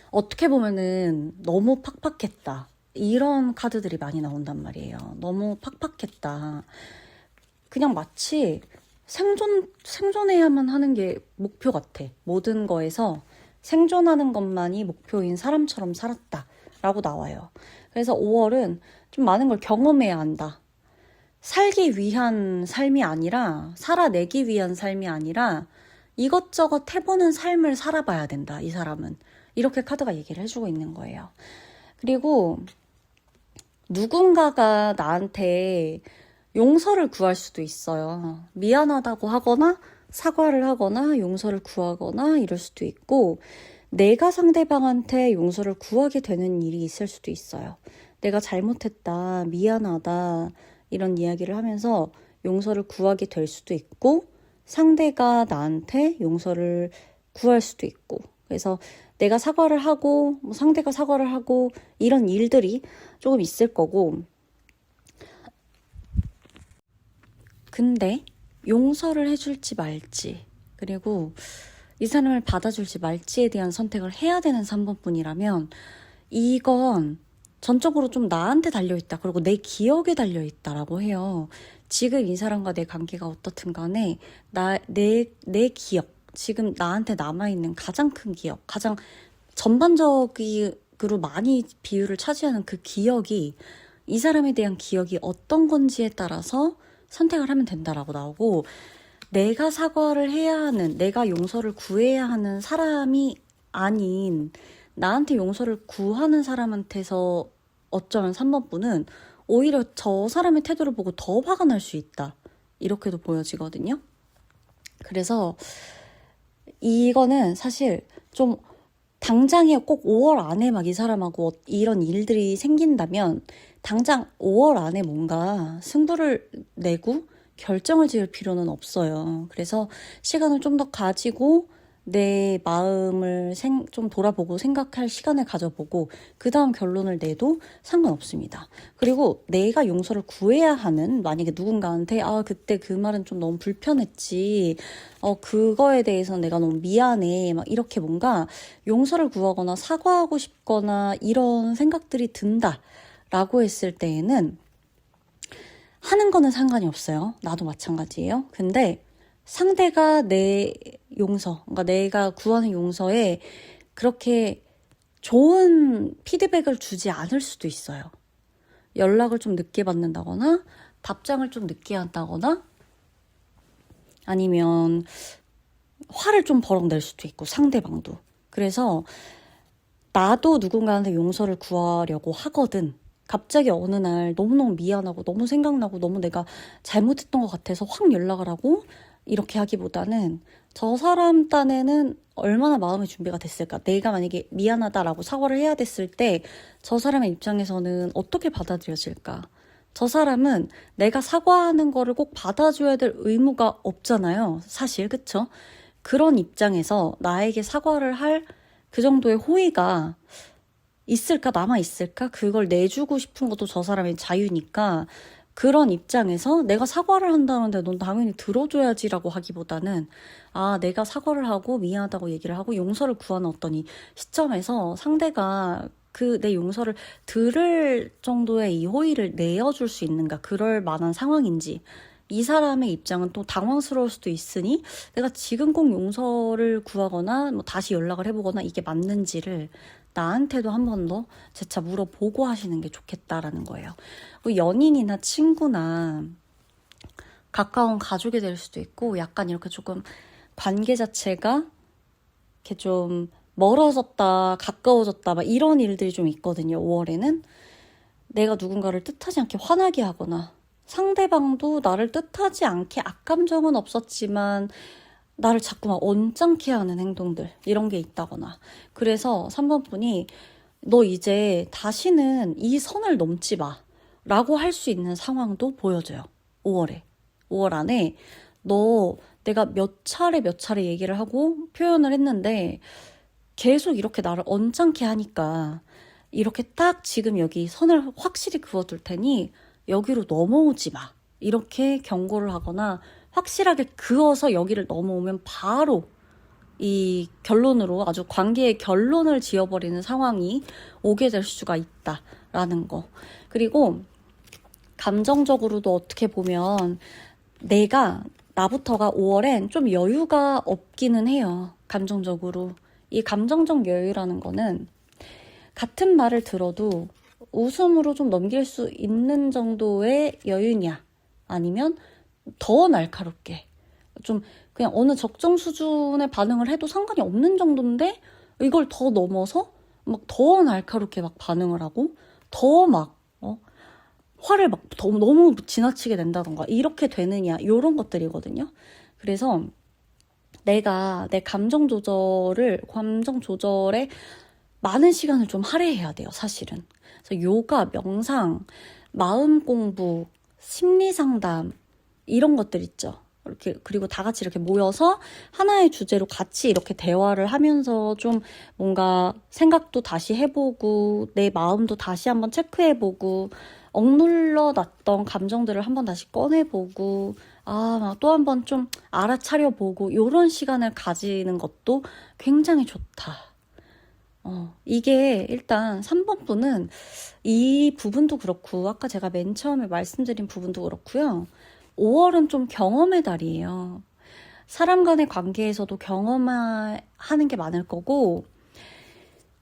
어떻게 보면은 너무 팍팍했다. 이런 카드들이 많이 나온단 말이에요. 너무 팍팍했다. 그냥 마치 생존해야만 하는 게 목표 같아. 모든 거에서 생존하는 것만이 목표인 사람처럼 살았다. 라고 나와요. 그래서 5월은 좀 많은 걸 경험해야 한다. 살기 위한 삶이 아니라, 살아내기 위한 삶이 아니라, 이것저것 해보는 삶을 살아봐야 된다, 이 사람은. 이렇게 카드가 얘기를 해주고 있는 거예요. 그리고 누군가가 나한테 용서를 구할 수도 있어요. 미안하다고 하거나 사과를 하거나 용서를 구하거나 이럴 수도 있고, 내가 상대방한테 용서를 구하게 되는 일이 있을 수도 있어요. 내가 잘못했다, 미안하다 이런 이야기를 하면서 용서를 구하게 될 수도 있고, 상대가 나한테 용서를 구할 수도 있고, 그래서 내가 사과를 하고 상대가 사과를 하고 이런 일들이 조금 있을 거고, 근데 용서를 해줄지 말지, 그리고 이 사람을 받아줄지 말지에 대한 선택을 해야 되는 3번 분이라면 이건 전적으로 좀 나한테 달려있다. 그리고 내 기억에 달려있다라고 해요. 지금 이 사람과 내 관계가 어떻든 간에 내 기억, 지금 나한테 남아있는 가장 큰 기억, 가장 전반적으로 많이 비율을 차지하는 그 기억이, 이 사람에 대한 기억이 어떤 건지에 따라서 선택을 하면 된다라고 나오고, 내가 사과를 해야 하는, 내가 용서를 구해야 하는 사람이 아닌 나한테 용서를 구하는 사람한테서 어쩌면 3번 분은 오히려 저 사람의 태도를 보고 더 화가 날 수 있다. 이렇게도 보여지거든요. 그래서 이거는 사실 좀 당장에 꼭 5월 안에 막 이 사람하고 이런 일들이 생긴다면 당장 5월 안에 뭔가 승부를 내고 결정을 지을 필요는 없어요. 그래서 시간을 좀 더 가지고 내 마음을 좀 돌아보고 생각할 시간을 가져보고 그 다음 결론을 내도 상관없습니다. 그리고 내가 용서를 구해야 하는, 만약에 누군가한테 그때 그 말은 좀 너무 불편했지, 그거에 대해서 내가 너무 미안해, 막 이렇게 뭔가 용서를 구하거나 사과하고 싶거나 이런 생각들이 든다라고 했을 때에는 하는 거는 상관이 없어요. 나도 마찬가지예요. 근데 상대가 내 용서, 그러니까 내가 구하는 용서에 그렇게 좋은 피드백을 주지 않을 수도 있어요. 연락을 좀 늦게 받는다거나 답장을 좀 늦게 한다거나 아니면 화를 좀 버럭 낼 수도 있고, 상대방도. 그래서 나도 누군가한테 용서를 구하려고 하거든. 갑자기 어느 날 너무너무 미안하고 너무 생각나고 너무 내가 잘못했던 것 같아서 확 연락을 하고 이렇게 하기보다는 저 사람 딴에는 얼마나 마음의 준비가 됐을까? 내가 만약에 미안하다라고 사과를 해야 됐을 때 저 사람의 입장에서는 어떻게 받아들여질까? 저 사람은 내가 사과하는 거를 꼭 받아줘야 될 의무가 없잖아요. 사실, 그쵸? 그런 입장에서 나에게 사과를 할 그 정도의 호의가 있을까, 남아있을까? 그걸 내주고 싶은 것도 저 사람의 자유니까, 그런 입장에서 내가 사과를 한다는데 넌 당연히 들어줘야지라고 하기보다는 내가 사과를 하고 미안하다고 얘기를 하고 용서를 구하는 어떤 이 시점에서 상대가 그 내 용서를 들을 정도의 이 호의를 내어줄 수 있는가, 그럴 만한 상황인지, 이 사람의 입장은 또 당황스러울 수도 있으니 내가 지금 꼭 용서를 구하거나 뭐 다시 연락을 해보거나 이게 맞는지를 나한테도 한 번 더 재차 물어보고 하시는 게 좋겠다라는 거예요. 연인이나 친구나 가까운 가족이 될 수도 있고, 약간 이렇게 조금 관계 자체가 이렇게 좀 멀어졌다, 가까워졌다, 막 이런 일들이 좀 있거든요. 5월에는 내가 누군가를 뜻하지 않게 화나게 하거나, 상대방도 나를 뜻하지 않게 악감정은 없었지만 나를 자꾸 막 언짢게 하는 행동들, 이런 게 있다거나. 그래서 3번 분이 너 이제 다시는 이 선을 넘지 마 라고 할 수 있는 상황도 보여줘요. 5월에. 5월 안에 내가 몇 차례 얘기를 하고 표현을 했는데 계속 이렇게 나를 언짢게 하니까 이렇게 딱 지금 여기 선을 확실히 그어둘 테니 여기로 넘어오지 마. 이렇게 경고를 하거나 확실하게 그어서 여기를 넘어오면 바로 이 결론으로 아주 관계의 결론을 지어버리는 상황이 오게 될 수가 있다라는 거. 그리고 감정적으로도 어떻게 보면 나부터가 5월엔 좀 여유가 없기는 해요. 감정적으로. 이 감정적 여유라는 거는 같은 말을 들어도 웃음으로 좀 넘길 수 있는 정도의 여유냐, 아니면 더 날카롭게 좀 그냥 어느 적정 수준의 반응을 해도 상관이 없는 정도인데 이걸 더 넘어서 막 더 날카롭게 막 반응을 하고 더 막 화를 막 너무 지나치게 낸다던가 이렇게 되느냐, 이런 것들이거든요. 그래서 내가 내 감정 조절에 많은 시간을 좀 할애해야 돼요, 사실은. 그래서 요가, 명상, 마음 공부, 심리 상담 이런 것들 있죠. 이렇게, 그리고 다 같이 이렇게 모여서 하나의 주제로 같이 이렇게 대화를 하면서 좀 뭔가 생각도 다시 해보고 내 마음도 다시 한번 체크해보고 억눌러 놨던 감정들을 한번 다시 꺼내보고 막 또 한번 좀 알아차려보고 이런 시간을 가지는 것도 굉장히 좋다. 이게 일단 3번 분은 이 부분도 그렇고 아까 제가 맨 처음에 말씀드린 부분도 그렇고요. 5월은 좀 경험의 달이에요. 사람 간의 관계에서도 경험하는 게 많을 거고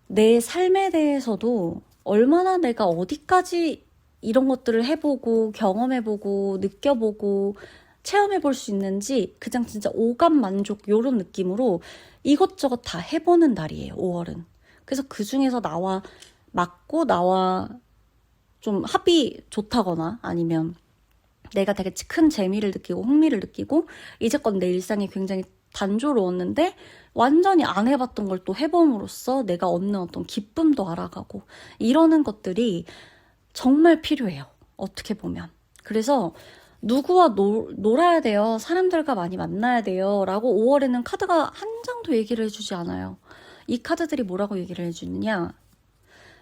내 삶에 대해서도 얼마나 내가 어디까지 이런 것들을 해보고 경험해보고 느껴보고 체험해볼 수 있는지 그냥 진짜 오감 만족 이런 느낌으로 이것저것 다 해보는 달이에요, 5월은. 그래서 그 중에서 나와 맞고 나와 좀 합이 좋다거나 아니면 내가 되게 큰 재미를 느끼고 흥미를 느끼고 이제껏 내 일상이 굉장히 단조로웠는데 완전히 안 해봤던 걸 또 해봄으로써 내가 얻는 어떤 기쁨도 알아가고 이러는 것들이 정말 필요해요. 어떻게 보면. 그래서 누구와 놀아야 돼요. 사람들과 많이 만나야 돼요. 라고 5월에는 카드가 한 장도 얘기를 해주지 않아요. 이 카드들이 뭐라고 얘기를 해주느냐.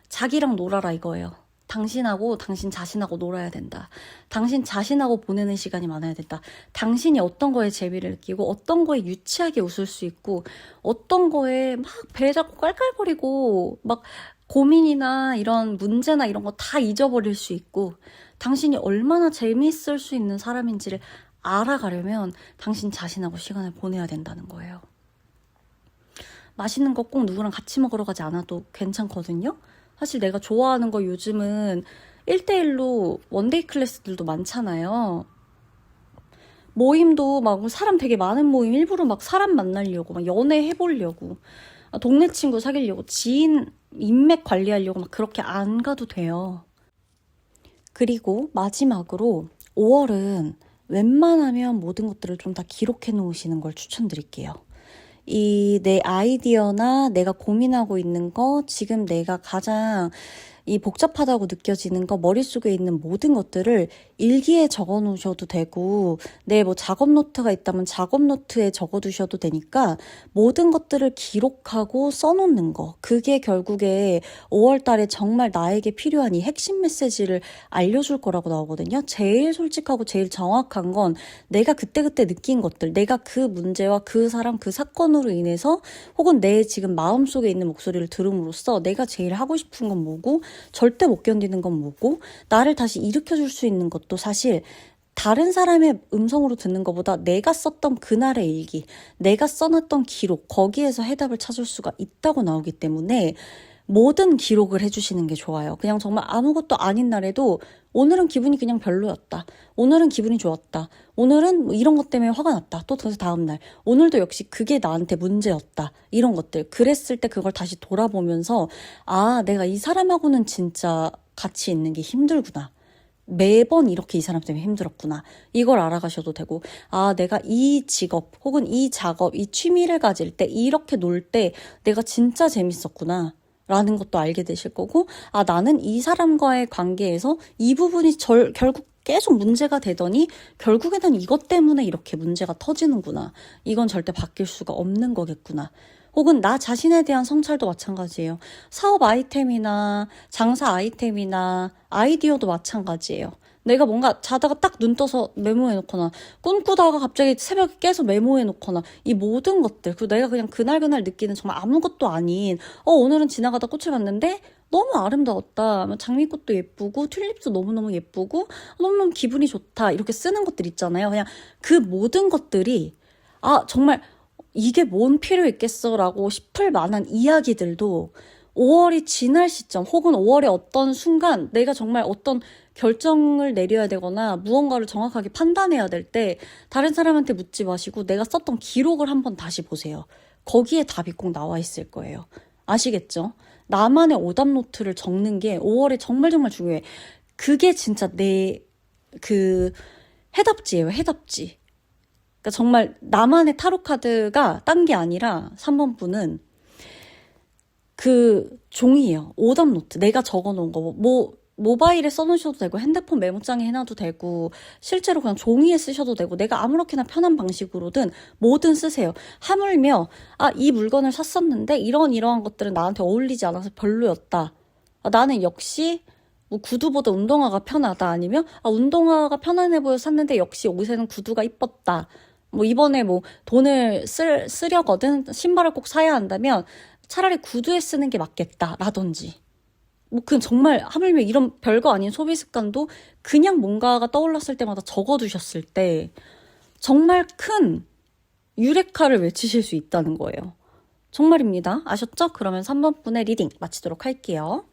자기랑 놀아라 이거예요. 당신하고 당신 자신하고 놀아야 된다. 당신 자신하고 보내는 시간이 많아야 된다. 당신이 어떤 거에 재미를 느끼고 어떤 거에 유치하게 웃을 수 있고 어떤 거에 막 배 잡고 깔깔거리고 막 고민이나 이런 문제나 이런 거 다 잊어버릴 수 있고 당신이 얼마나 재미있을 수 있는 사람인지를 알아가려면 당신 자신하고 시간을 보내야 된다는 거예요. 맛있는 거 꼭 누구랑 같이 먹으러 가지 않아도 괜찮거든요. 사실 내가 좋아하는 거 요즘은 1대1로 원데이 클래스들도 많잖아요. 모임도 막 사람 되게 많은 모임 일부러 막 사람 만나려고 막 연애해보려고 동네 친구 사귀려고 지인 인맥 관리하려고 막 그렇게 안 가도 돼요. 그리고 마지막으로 5월은 웬만하면 모든 것들을 좀 다 기록해 놓으시는 걸 추천드릴게요. 이 내 아이디어나 내가 고민하고 있는 거, 지금 내가 가장 이 복잡하다고 느껴지는 거, 머릿속에 있는 모든 것들을 일기에 적어 놓으셔도 되고 내 뭐 작업 노트가 있다면 작업 노트에 적어 두셔도 되니까 모든 것들을 기록하고 써놓는 거, 그게 결국에 5월 달에 정말 나에게 필요한 이 핵심 메시지를 알려줄 거라고 나오거든요. 제일 솔직하고 제일 정확한 건 내가 그때그때 느낀 것들, 내가 그 문제와 그 사람, 그 사건으로 인해서 혹은 내 지금 마음속에 있는 목소리를 들음으로써 내가 제일 하고 싶은 건 뭐고 절대 못 견디는 건 뭐고 나를 다시 일으켜줄 수 있는 것도 사실 다른 사람의 음성으로 듣는 것보다 내가 썼던 그날의 일기, 내가 써놨던 기록, 거기에서 해답을 찾을 수가 있다고 나오기 때문에 모든 기록을 해주시는 게 좋아요. 그냥 정말 아무것도 아닌 날에도 오늘은 기분이 그냥 별로였다. 오늘은 기분이 좋았다. 오늘은 뭐 이런 것 때문에 화가 났다. 또 다음 날. 오늘도 역시 그게 나한테 문제였다. 이런 것들. 그랬을 때 그걸 다시 돌아보면서 내가 이 사람하고는 진짜 같이 있는 게 힘들구나. 매번 이렇게 이 사람 때문에 힘들었구나. 이걸 알아가셔도 되고 내가 이 직업 혹은 이 작업, 이 취미를 가질 때 이렇게 놀 때 내가 진짜 재밌었구나. 라는 것도 알게 되실 거고 나는 이 사람과의 관계에서 이 부분이 결국 계속 문제가 되더니 결국에는 이것 때문에 이렇게 문제가 터지는구나. 이건 절대 바뀔 수가 없는 거겠구나. 혹은 나 자신에 대한 성찰도 마찬가지예요. 사업 아이템이나 장사 아이템이나 아이디어도 마찬가지예요. 내가 뭔가 자다가 딱 눈 떠서 메모해 놓거나 꿈꾸다가 갑자기 새벽에 깨서 메모해 놓거나 이 모든 것들 그리고 내가 그냥 그날그날 느끼는 정말 아무것도 아닌 오늘은 지나가다 꽃을 봤는데 너무 아름다웠다. 장미꽃도 예쁘고 튤립도 너무너무 예쁘고 너무너무 기분이 좋다. 이렇게 쓰는 것들 있잖아요. 그냥 그 모든 것들이 정말 이게 뭔 필요 있겠어라고 싶을 만한 이야기들도 5월이 지날 시점 혹은 5월의 어떤 순간 내가 정말 어떤 결정을 내려야 되거나 무언가를 정확하게 판단해야 될 때 다른 사람한테 묻지 마시고 내가 썼던 기록을 한번 다시 보세요. 거기에 답이 꼭 나와 있을 거예요. 아시겠죠? 나만의 오답 노트를 적는 게 5월에 정말 정말 중요해. 그게 진짜 내 해답지예요. 해답지. 그러니까 정말 나만의 타로 카드가 딴 게 아니라 3번 분은 그 종이에요. 오답 노트. 내가 적어놓은 거. 모바일에 써놓으셔도 되고 핸드폰 메모장에 해놔도 되고 실제로 그냥 종이에 쓰셔도 되고 내가 아무렇게나 편한 방식으로든 뭐든 쓰세요. 하물며 이 물건을 샀었는데 이러한 것들은 나한테 어울리지 않아서 별로였다. 나는 역시 구두보다 운동화가 편하다. 아니면 운동화가 편안해 보여서 샀는데 역시 옷에는 구두가 이뻤다. 이번에 돈을 쓰려거든 신발을 꼭 사야 한다면 차라리 구두에 쓰는 게 맞겠다 라든지 그냥 정말 하물며 이런 별거 아닌 소비 습관도 그냥 뭔가가 떠올랐을 때마다 적어두셨을 때 정말 큰 유레카를 외치실 수 있다는 거예요. 정말입니다. 아셨죠? 그러면 3번 분의 리딩 마치도록 할게요.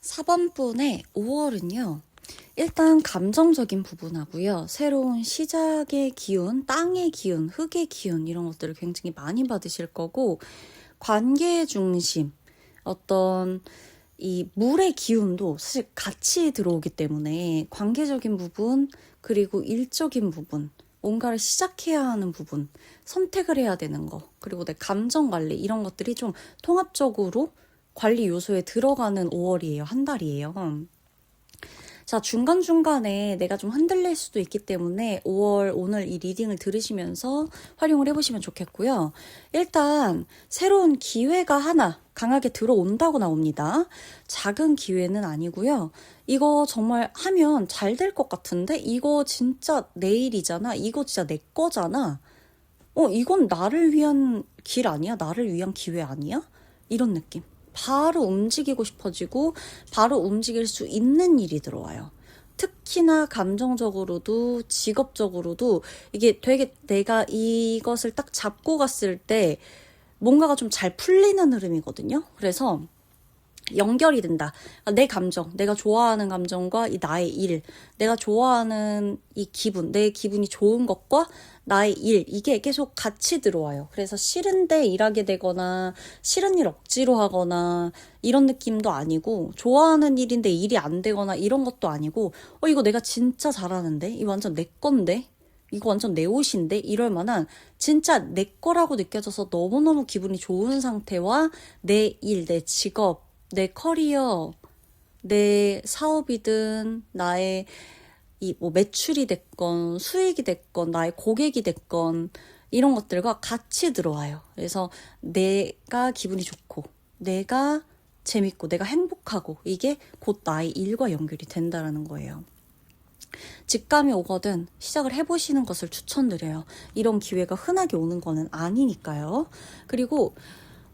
(4번) 분의 5월은요. 일단 감정적인 부분하고요. 새로운 시작의 기운, 땅의 기운, 흙의 기운 이런 것들을 굉장히 많이 받으실 거고 관계 중심, 어떤 이 물의 기운도 사실 같이 들어오기 때문에 관계적인 부분 그리고 일적인 부분 뭔가를 시작해야 하는 부분 선택을 해야 되는 거 그리고 내 감정 관리 이런 것들이 좀 통합적으로 관리 요소에 들어가는 5월이에요. 한 달이에요. 자, 중간중간에 내가 좀 흔들릴 수도 있기 때문에 5월 오늘 이 리딩을 들으시면서 활용을 해보시면 좋겠고요. 일단 새로운 기회가 하나 강하게 들어온다고 나옵니다. 작은 기회는 아니고요. 이거 정말 하면 잘 될 것 같은데 이거 진짜 내 일이잖아. 이거 진짜 내 거잖아. 이건 나를 위한 길 아니야? 나를 위한 기회 아니야? 이런 느낌. 바로 움직이고 싶어지고 바로 움직일 수 있는 일이 들어와요. 특히나 감정적으로도 직업적으로도 이게 되게 내가 이것을 딱 잡고 갔을 때 뭔가가 좀 잘 풀리는 흐름이거든요. 그래서 연결이 된다. 내 감정, 내가 좋아하는 감정과 이 나의 일, 내가 좋아하는 이 기분, 내 기분이 좋은 것과 나의 일, 이게 계속 같이 들어와요. 그래서 싫은데 일하게 되거나 싫은 일 억지로 하거나 이런 느낌도 아니고 좋아하는 일인데 일이 안 되거나 이런 것도 아니고 이거 내가 진짜 잘하는데? 이거 완전 내 건데? 이거 완전 내 옷인데? 이럴 만한 진짜 내 거라고 느껴져서 너무너무 기분이 좋은 상태와 내 일, 내 직업, 내 커리어, 내 사업이든 나의 이 매출이 됐건 수익이 됐건 나의 고객이 됐건 이런 것들과 같이 들어와요. 그래서 내가 기분이 좋고 내가 재밌고 내가 행복하고 이게 곧 나의 일과 연결이 된다라는 거예요. 직감이 오거든 시작을 해보시는 것을 추천드려요. 이런 기회가 흔하게 오는 거는 아니니까요. 그리고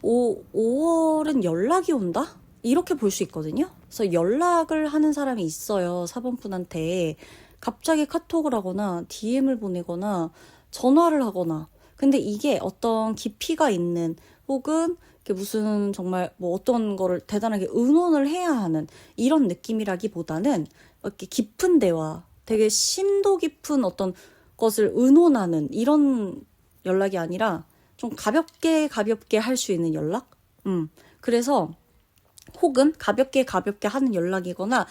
5월은 연락이 온다? 이렇게 볼 수 있거든요. 그래서 연락을 하는 사람이 있어요. 4번 분한테 갑자기 카톡을 하거나 DM을 보내거나 전화를 하거나 근데 이게 어떤 깊이가 있는 혹은 무슨 정말 어떤 거를 대단하게 의논을 해야 하는 이런 느낌이라기보다는 이렇게 깊은 대화 되게 심도 깊은 어떤 것을 의논하는 이런 연락이 아니라 좀 가볍게 할 수 있는 연락? 그래서 혹은 가볍게 하는 연락이거나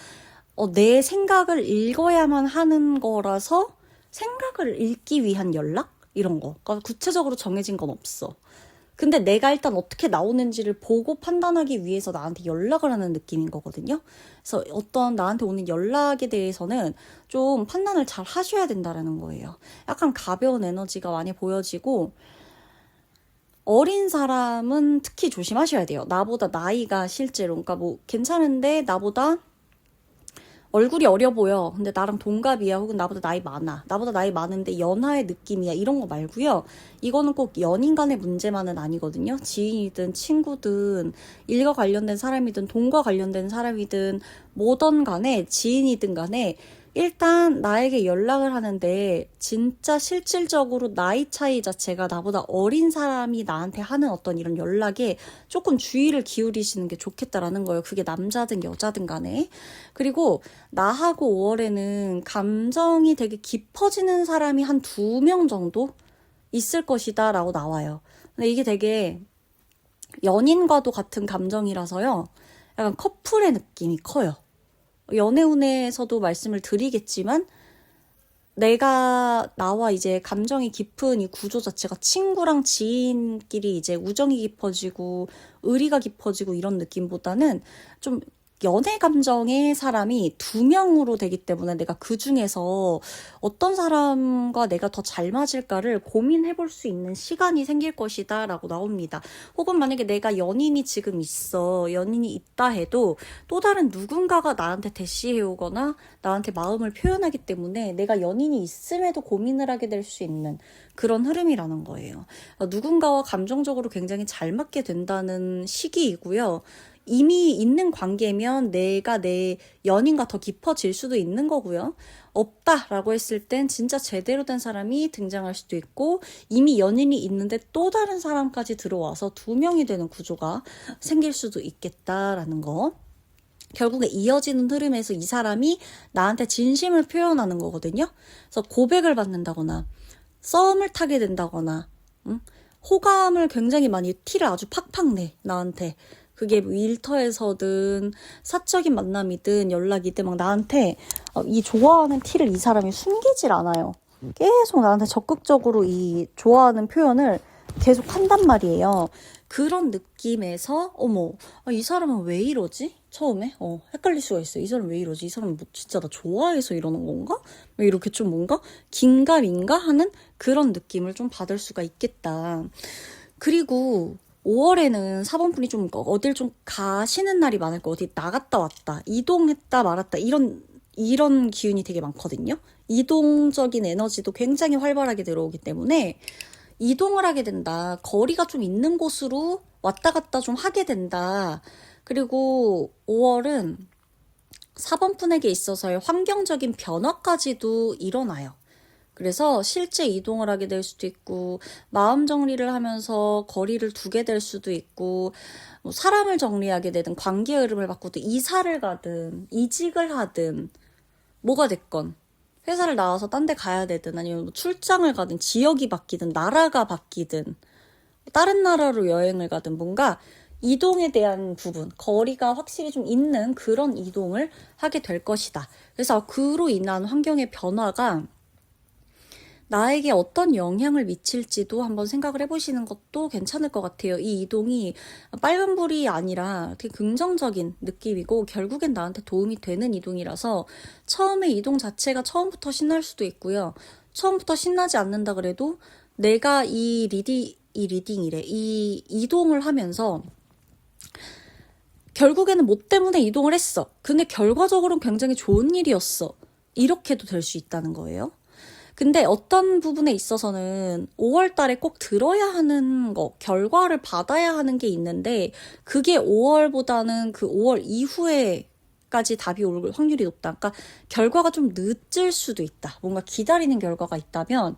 내 생각을 읽어야만 하는 거라서 생각을 읽기 위한 연락? 이런 거. 그러니까 구체적으로 정해진 건 없어. 근데 내가 일단 어떻게 나오는지를 보고 판단하기 위해서 나한테 연락을 하는 느낌인 거거든요. 그래서 어떤 나한테 오는 연락에 대해서는 좀 판단을 잘 하셔야 된다라는 거예요. 약간 가벼운 에너지가 많이 보여지고 어린 사람은 특히 조심하셔야 돼요. 나보다 나이가 실제로 그러니까 뭐 괜찮은데 나보다 얼굴이 어려 보여. 근데 나랑 동갑이야. 혹은 나보다 나이 많아. 나보다 나이 많은데 연하의 느낌이야. 이런 거 말고요. 이거는 꼭 연인 간의 문제만은 아니거든요. 지인이든 친구든 일과 관련된 사람이든 돈과 관련된 사람이든 뭐든 간에 지인이든 간에 일단 나에게 연락을 하는데 진짜 실질적으로 나이 차이 자체가 나보다 어린 사람이 나한테 하는 어떤 이런 연락에 조금 주의를 기울이시는 게 좋겠다라는 거예요. 그게 남자든 여자든 간에. 그리고 나하고 5월에는 감정이 되게 깊어지는 사람이 한 2명 정도 있을 것이다 라고 나와요. 근데 이게 되게 연인과도 같은 감정이라서요. 약간 커플의 느낌이 커요. 연애운에서도 말씀을 드리겠지만 나와 이제 감정이 깊은 이 구조 자체가 친구랑 지인끼리 이제 우정이 깊어지고 의리가 깊어지고 이런 느낌보다는 좀 연애 감정의 사람이 2명으로 되기 때문에 내가 그 중에서 어떤 사람과 내가 더 잘 맞을까를 고민해 볼 수 있는 시간이 생길 것이다 라고 나옵니다. 혹은 만약에 내가 연인이 지금 있어, 연인이 있다 해도 또 다른 누군가가 나한테 대시해 오거나 나한테 마음을 표현하기 때문에 내가 연인이 있음에도 고민을 하게 될 수 있는 그런 흐름이라는 거예요. 누군가와 감정적으로 굉장히 잘 맞게 된다는 시기이고요. 이미 있는 관계면 내가 내 연인과 더 깊어질 수도 있는 거고요. 없다라고 했을 땐 진짜 제대로 된 사람이 등장할 수도 있고 이미 연인이 있는데 또 다른 사람까지 들어와서 2명이 되는 구조가 생길 수도 있겠다라는 거. 결국에 이어지는 흐름에서 이 사람이 나한테 진심을 표현하는 거거든요. 그래서 고백을 받는다거나 썸을 타게 된다거나 호감을 굉장히 많이 티를 아주 팍팍 내 나한테. 그게 뭐 일터에서든 사적인 만남이든 연락이든 막 나한테 이 좋아하는 티를 이 사람이 숨기질 않아요. 계속 나한테 적극적으로 이 좋아하는 표현을 계속 한단 말이에요. 그런 느낌에서 이 사람은 왜 이러지? 처음에 헷갈릴 수가 있어요. 이 사람 왜 이러지? 이 사람 뭐 진짜 나 좋아해서 이러는 건가? 왜 이렇게 좀 뭔가 긴가민가 하는 그런 느낌을 좀 받을 수가 있겠다. 그리고 5월에는 사번분이 좀 어딜 좀 가시는 날이 많을 거 어디 나갔다 왔다 이동했다 말았다 이런 기운이 되게 많거든요. 이동적인 에너지도 굉장히 활발하게 들어오기 때문에 이동을 하게 된다. 거리가 좀 있는 곳으로 왔다 갔다 좀 하게 된다. 그리고 5월은 사번분에게 있어서의 환경적인 변화까지도 일어나요. 그래서 실제 이동을 하게 될 수도 있고 마음 정리를 하면서 거리를 두게 될 수도 있고 뭐 사람을 정리하게 되든 관계의 흐름을 바꾸든 이사를 가든 이직을 하든 뭐가 됐건 회사를 나와서 딴 데 가야 되든 아니면 뭐 출장을 가든 지역이 바뀌든 나라가 바뀌든 다른 나라로 여행을 가든 뭔가 이동에 대한 부분, 거리가 확실히 좀 있는 그런 이동을 하게 될 것이다. 그래서 그로 인한 환경의 변화가 나에게 어떤 영향을 미칠지도 한번 생각을 해보시는 것도 괜찮을 것 같아요. 이 이동이 빨간불이 아니라 되게 긍정적인 느낌이고 결국엔 나한테 도움이 되는 이동이라서 처음에 이동 자체가 처음부터 신날 수도 있고요. 처음부터 신나지 않는다 그래도 내가 이 이동을 하면서 결국에는 뭐 때문에 이동을 했어. 근데 결과적으로는 굉장히 좋은 일이었어. 이렇게도 될 수 있다는 거예요. 근데 어떤 부분에 있어서는 5월 달에 꼭 들어야 하는 거, 결과를 받아야 하는 게 있는데 그게 5월보다는 그 5월 이후에까지 답이 올 확률이 높다. 그러니까 결과가 좀 늦을 수도 있다. 뭔가 기다리는 결과가 있다면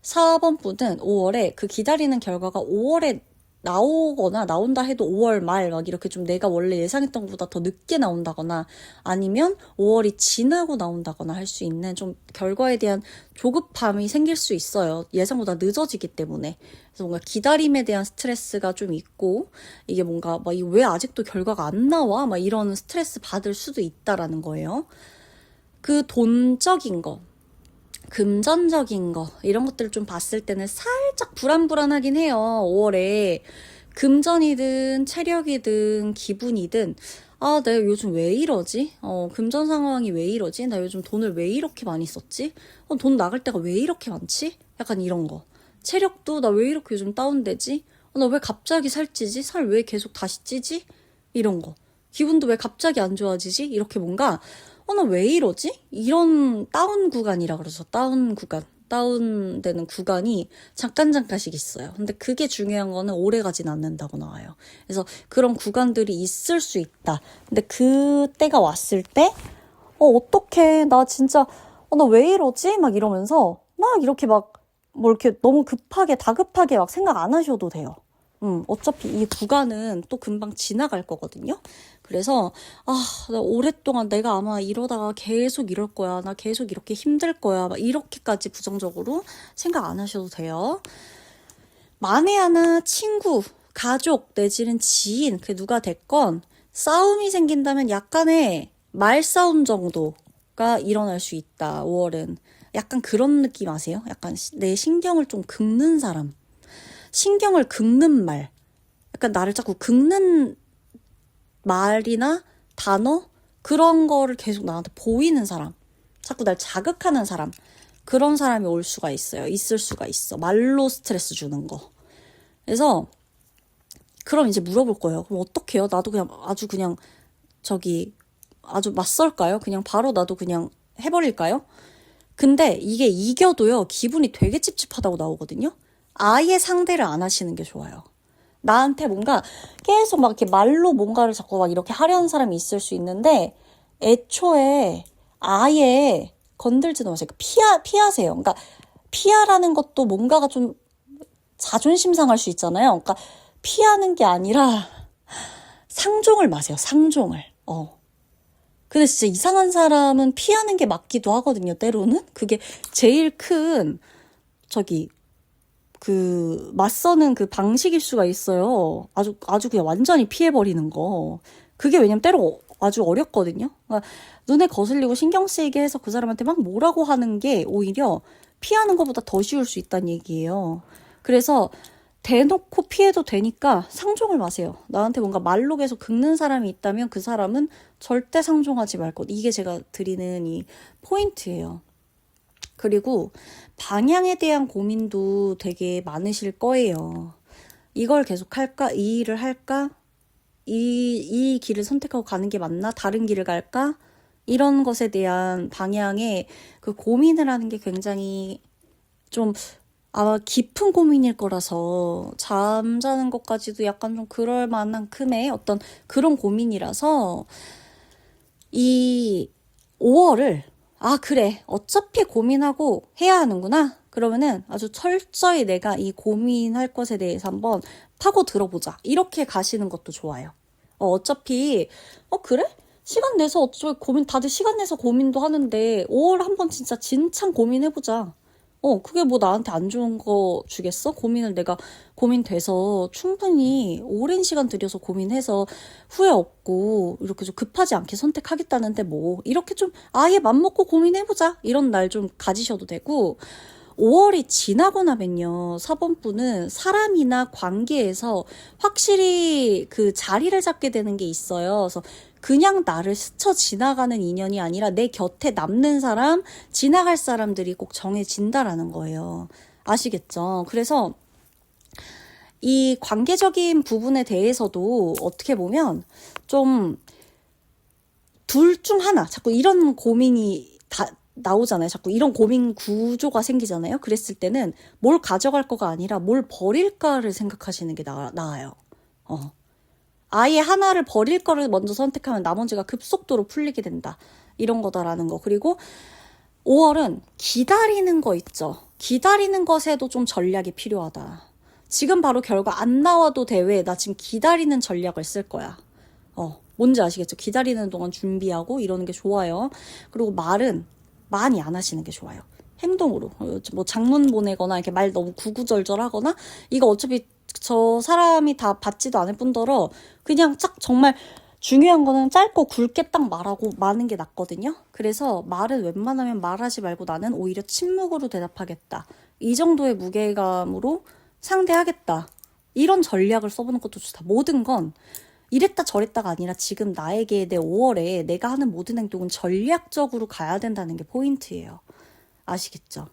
4번 분은 5월에 그 기다리는 결과가 5월에 나오거나 나온다 해도 5월 말 막 이렇게 좀 내가 원래 예상했던 것보다 더 늦게 나온다거나 아니면 5월이 지나고 나온다거나 할 수 있는 좀 결과에 대한 조급함이 생길 수 있어요. 예상보다 늦어지기 때문에. 그래서 뭔가 기다림에 대한 스트레스가 좀 있고 이게 뭔가 막 왜 아직도 결과가 안 나와? 막 이런 스트레스 받을 수도 있다라는 거예요. 그 돈적인 거, 금전적인 거 이런 것들을 좀 봤을 때는 살짝 불안불안하긴 해요. 5월에 금전이든 체력이든 기분이든 아, 내가 요즘 왜 이러지? 금전 상황이 왜 이러지? 나 요즘 돈을 왜 이렇게 많이 썼지? 돈 나갈 때가 왜 이렇게 많지? 약간 이런 거. 체력도 나 왜 이렇게 요즘 다운되지? 나 왜 갑자기 살찌지? 살 왜 계속 다시 찌지? 이런 거. 기분도 왜 갑자기 안 좋아지지? 이렇게 뭔가 나 왜 이러지? 이런 다운 구간이라 그러죠. 다운 구간. 다운되는 구간이 잠깐씩 있어요. 근데 그게 중요한 거는 오래 가진 않는다고 나와요. 그래서 그런 구간들이 있을 수 있다. 근데 그때가 왔을 때, 어떡해. 나 진짜, 나 왜 이러지? 막 이러면서, 막 이렇게 막, 뭐 이렇게 너무 급하게, 다급하게 막 생각 안 하셔도 돼요. 어차피 이 구간은 또 금방 지나갈 거거든요. 그래서 나 오랫동안 내가 아마 이러다가 계속 이럴 거야. 나 계속 이렇게 힘들 거야. 막 이렇게까지 부정적으로 생각 안 하셔도 돼요. 만에 하나 친구, 가족 내지는 지인, 그 누가 됐건 싸움이 생긴다면 약간의 말싸움 정도가 일어날 수 있다. 5월은. 약간 그런 느낌 아세요? 약간 내 신경을 좀 긁는 사람. 신경을 긁는 말. 약간 나를 자꾸 긁는 말이나 단어? 그런 거를 계속 나한테 보이는 사람. 자꾸 날 자극하는 사람. 그런 사람이 올 수가 있어요. 있을 수가 있어. 말로 스트레스 주는 거. 그래서 그럼 이제 물어볼 거예요. 그럼 어떡해요? 나도 그냥 아주 맞설까요? 그냥 바로 나도 그냥 해버릴까요? 근데 이게 이겨도요. 기분이 되게 찝찝하다고 나오거든요. 아예 상대를 안 하시는 게 좋아요. 나한테 뭔가 계속 막 이렇게 말로 뭔가를 자꾸 막 이렇게 하려는 사람이 있을 수 있는데 애초에 아예 건들지도 마세요. 피하세요. 그러니까 피하라는 것도 뭔가가 좀 자존심 상할 수 있잖아요. 그러니까 피하는 게 아니라 상종을 마세요. 상종을. 근데 진짜 이상한 사람은 피하는 게 맞기도 하거든요. 때로는. 그게 제일 큰 맞서는 그 방식일 수가 있어요. 아주 그냥 완전히 피해버리는 거. 그게 왜냐면 때로 아주 어렵거든요. 그러니까 눈에 거슬리고 신경 쓰이게 해서 그 사람한테 막 뭐라고 하는 게 오히려 피하는 것보다 더 쉬울 수 있다는 얘기예요. 그래서 대놓고 피해도 되니까 상종을 마세요. 나한테 뭔가 말로 계속 긁는 사람이 있다면 그 사람은 절대 상종하지 말 것. 이게 제가 드리는 이 포인트예요. 그리고 방향에 대한 고민도 되게 많으실 거예요. 이걸 계속 할까? 이 일을 할까? 이 길을 선택하고 가는 게 맞나? 다른 길을 갈까? 이런 것에 대한 방향에 그 고민을 하는 게 굉장히 좀 아마 깊은 고민일 거라서 잠자는 것까지도 약간 좀 그럴 만한 큼의 어떤 그런 고민이라서 이 5월을 그래. 어차피 고민하고 해야 하는구나. 그러면은 아주 철저히 내가 이 고민할 것에 대해서 한번 파고 들어보자. 이렇게 가시는 것도 좋아요. 어차피, 그래? 시간 내서 다들 시간 내서 고민도 하는데 5월 한번 진짜 진창 고민해보자. 그게 뭐 나한테 안 좋은 거 주겠어? 고민을 내가 고민돼서 충분히 오랜 시간 들여서 고민해서 후회 없고 이렇게 좀 급하지 않게 선택하겠다는데 뭐 이렇게 좀 아예 맘먹고 고민해보자 이런 날 좀 가지셔도 되고 5월이 지나고 나면요 4번분은 사람이나 관계에서 확실히 그 자리를 잡게 되는 게 있어요. 그래서 그냥 나를 스쳐 지나가는 인연이 아니라 내 곁에 남는 사람, 지나갈 사람들이 꼭 정해진다라는 거예요. 아시겠죠? 그래서 이 관계적인 부분에 대해서도 어떻게 보면 좀 둘 중 하나, 자꾸 이런 고민이 나오잖아요. 자꾸 이런 고민 구조가 생기잖아요. 그랬을 때는 뭘 가져갈 거가 아니라 뭘 버릴까를 생각하시는 게 나아요. 아예 하나를 버릴 거를 먼저 선택하면 나머지가 급속도로 풀리게 된다. 이런 거다라는 거. 그리고 5월은 기다리는 거 있죠. 기다리는 것에도 좀 전략이 필요하다. 지금 바로 결과 안 나와도 돼. 왜? 나 지금 기다리는 전략을 쓸 거야. 뭔지 아시겠죠? 기다리는 동안 준비하고 이러는 게 좋아요. 그리고 말은 많이 안 하시는 게 좋아요. 행동으로. 뭐 장문 보내거나 이렇게 말 너무 구구절절하거나 이거 어차피 저 사람이 다 받지도 않을 뿐더러 그냥 딱 정말 중요한 거는 짧고 굵게 딱 말하고 마는 게 낫거든요. 그래서 말은 웬만하면 말하지 말고 나는 오히려 침묵으로 대답하겠다. 이 정도의 무게감으로 상대하겠다. 이런 전략을 써보는 것도 좋다. 모든 건 이랬다 저랬다가 아니라 지금 나에게 내 5월에 내가 하는 모든 행동은 전략적으로 가야 된다는 게 포인트예요. 아시겠죠?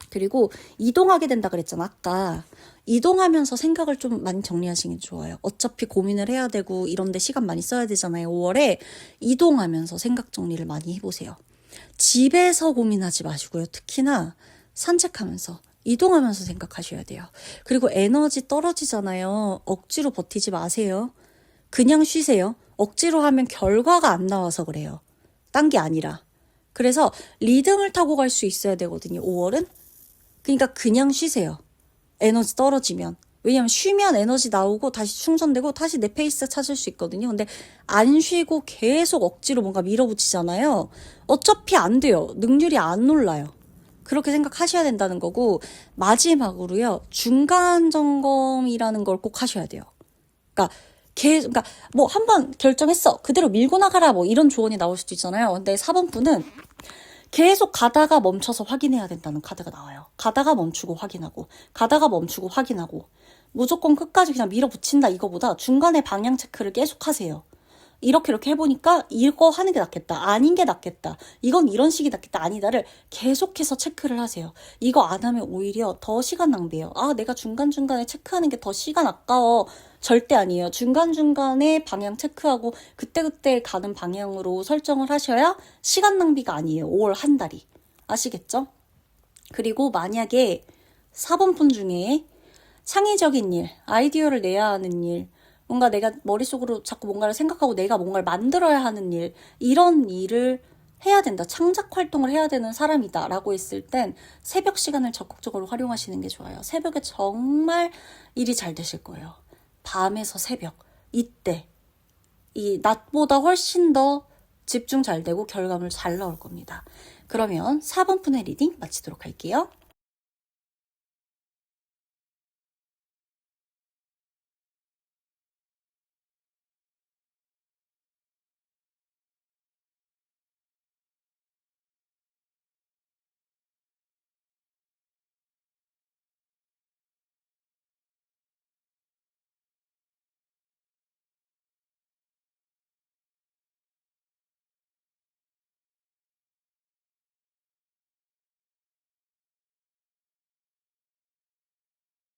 그리고 이동하게 된다 그랬잖아. 아까 이동하면서 생각을 좀 많이 정리하시는 게 좋아요. 어차피 고민을 해야 되고 이런 데 시간 많이 써야 되잖아요. 5월에 이동하면서 생각 정리를 많이 해보세요. 집에서 고민하지 마시고요. 특히나 산책하면서 이동하면서 생각하셔야 돼요. 그리고 에너지 떨어지잖아요. 억지로 버티지 마세요. 그냥 쉬세요. 억지로 하면 결과가 안 나와서 그래요. 딴 게 아니라. 그래서 리듬을 타고 갈 수 있어야 되거든요. 5월은. 그러니까 그냥 쉬세요. 에너지 떨어지면. 왜냐면 쉬면 에너지 나오고 다시 충전되고 다시 내 페이스 찾을 수 있거든요. 근데 안 쉬고 계속 억지로 뭔가 밀어붙이잖아요. 어차피 안 돼요. 능률이 안 올라요. 그렇게 생각하셔야 된다는 거고, 마지막으로요. 중간 점검이라는 걸 꼭 하셔야 돼요. 그러니까 뭐 한 번 결정했어. 그대로 밀고 나가라. 뭐 이런 조언이 나올 수도 있잖아요. 근데 4번 분은 계속 가다가 멈춰서 확인해야 된다는 카드가 나와요. 가다가 멈추고 확인하고, 가다가 멈추고 확인하고, 무조건 끝까지 그냥 밀어붙인다 이거보다 중간에 방향 체크를 계속 하세요. 이렇게 해보니까 이거 하는 게 낫겠다. 아닌 게 낫겠다. 이건 이런 식이 낫겠다. 아니다를 계속해서 체크를 하세요. 이거 안 하면 오히려 더 시간 낭비해요. 아, 내가 중간중간에 체크하는 게 더 시간 아까워. 절대 아니에요. 중간중간에 방향 체크하고 그때그때 가는 방향으로 설정을 하셔야 시간 낭비가 아니에요. 5월 한 달이. 아시겠죠? 그리고 만약에 4번 분 중에 창의적인 일, 아이디어를 내야 하는 일, 뭔가 내가 머릿속으로 자꾸 뭔가를 생각하고 내가 뭔가를 만들어야 하는 일, 이런 일을 해야 된다. 창작 활동을 해야 되는 사람이다. 라고 했을 땐 새벽 시간을 적극적으로 활용하시는 게 좋아요. 새벽에 정말 일이 잘 되실 거예요. 밤에서 새벽. 이때. 이 낮보다 훨씬 더 집중 잘 되고 결과물 잘 나올 겁니다. 그러면 4번 분의 리딩 마치도록 할게요.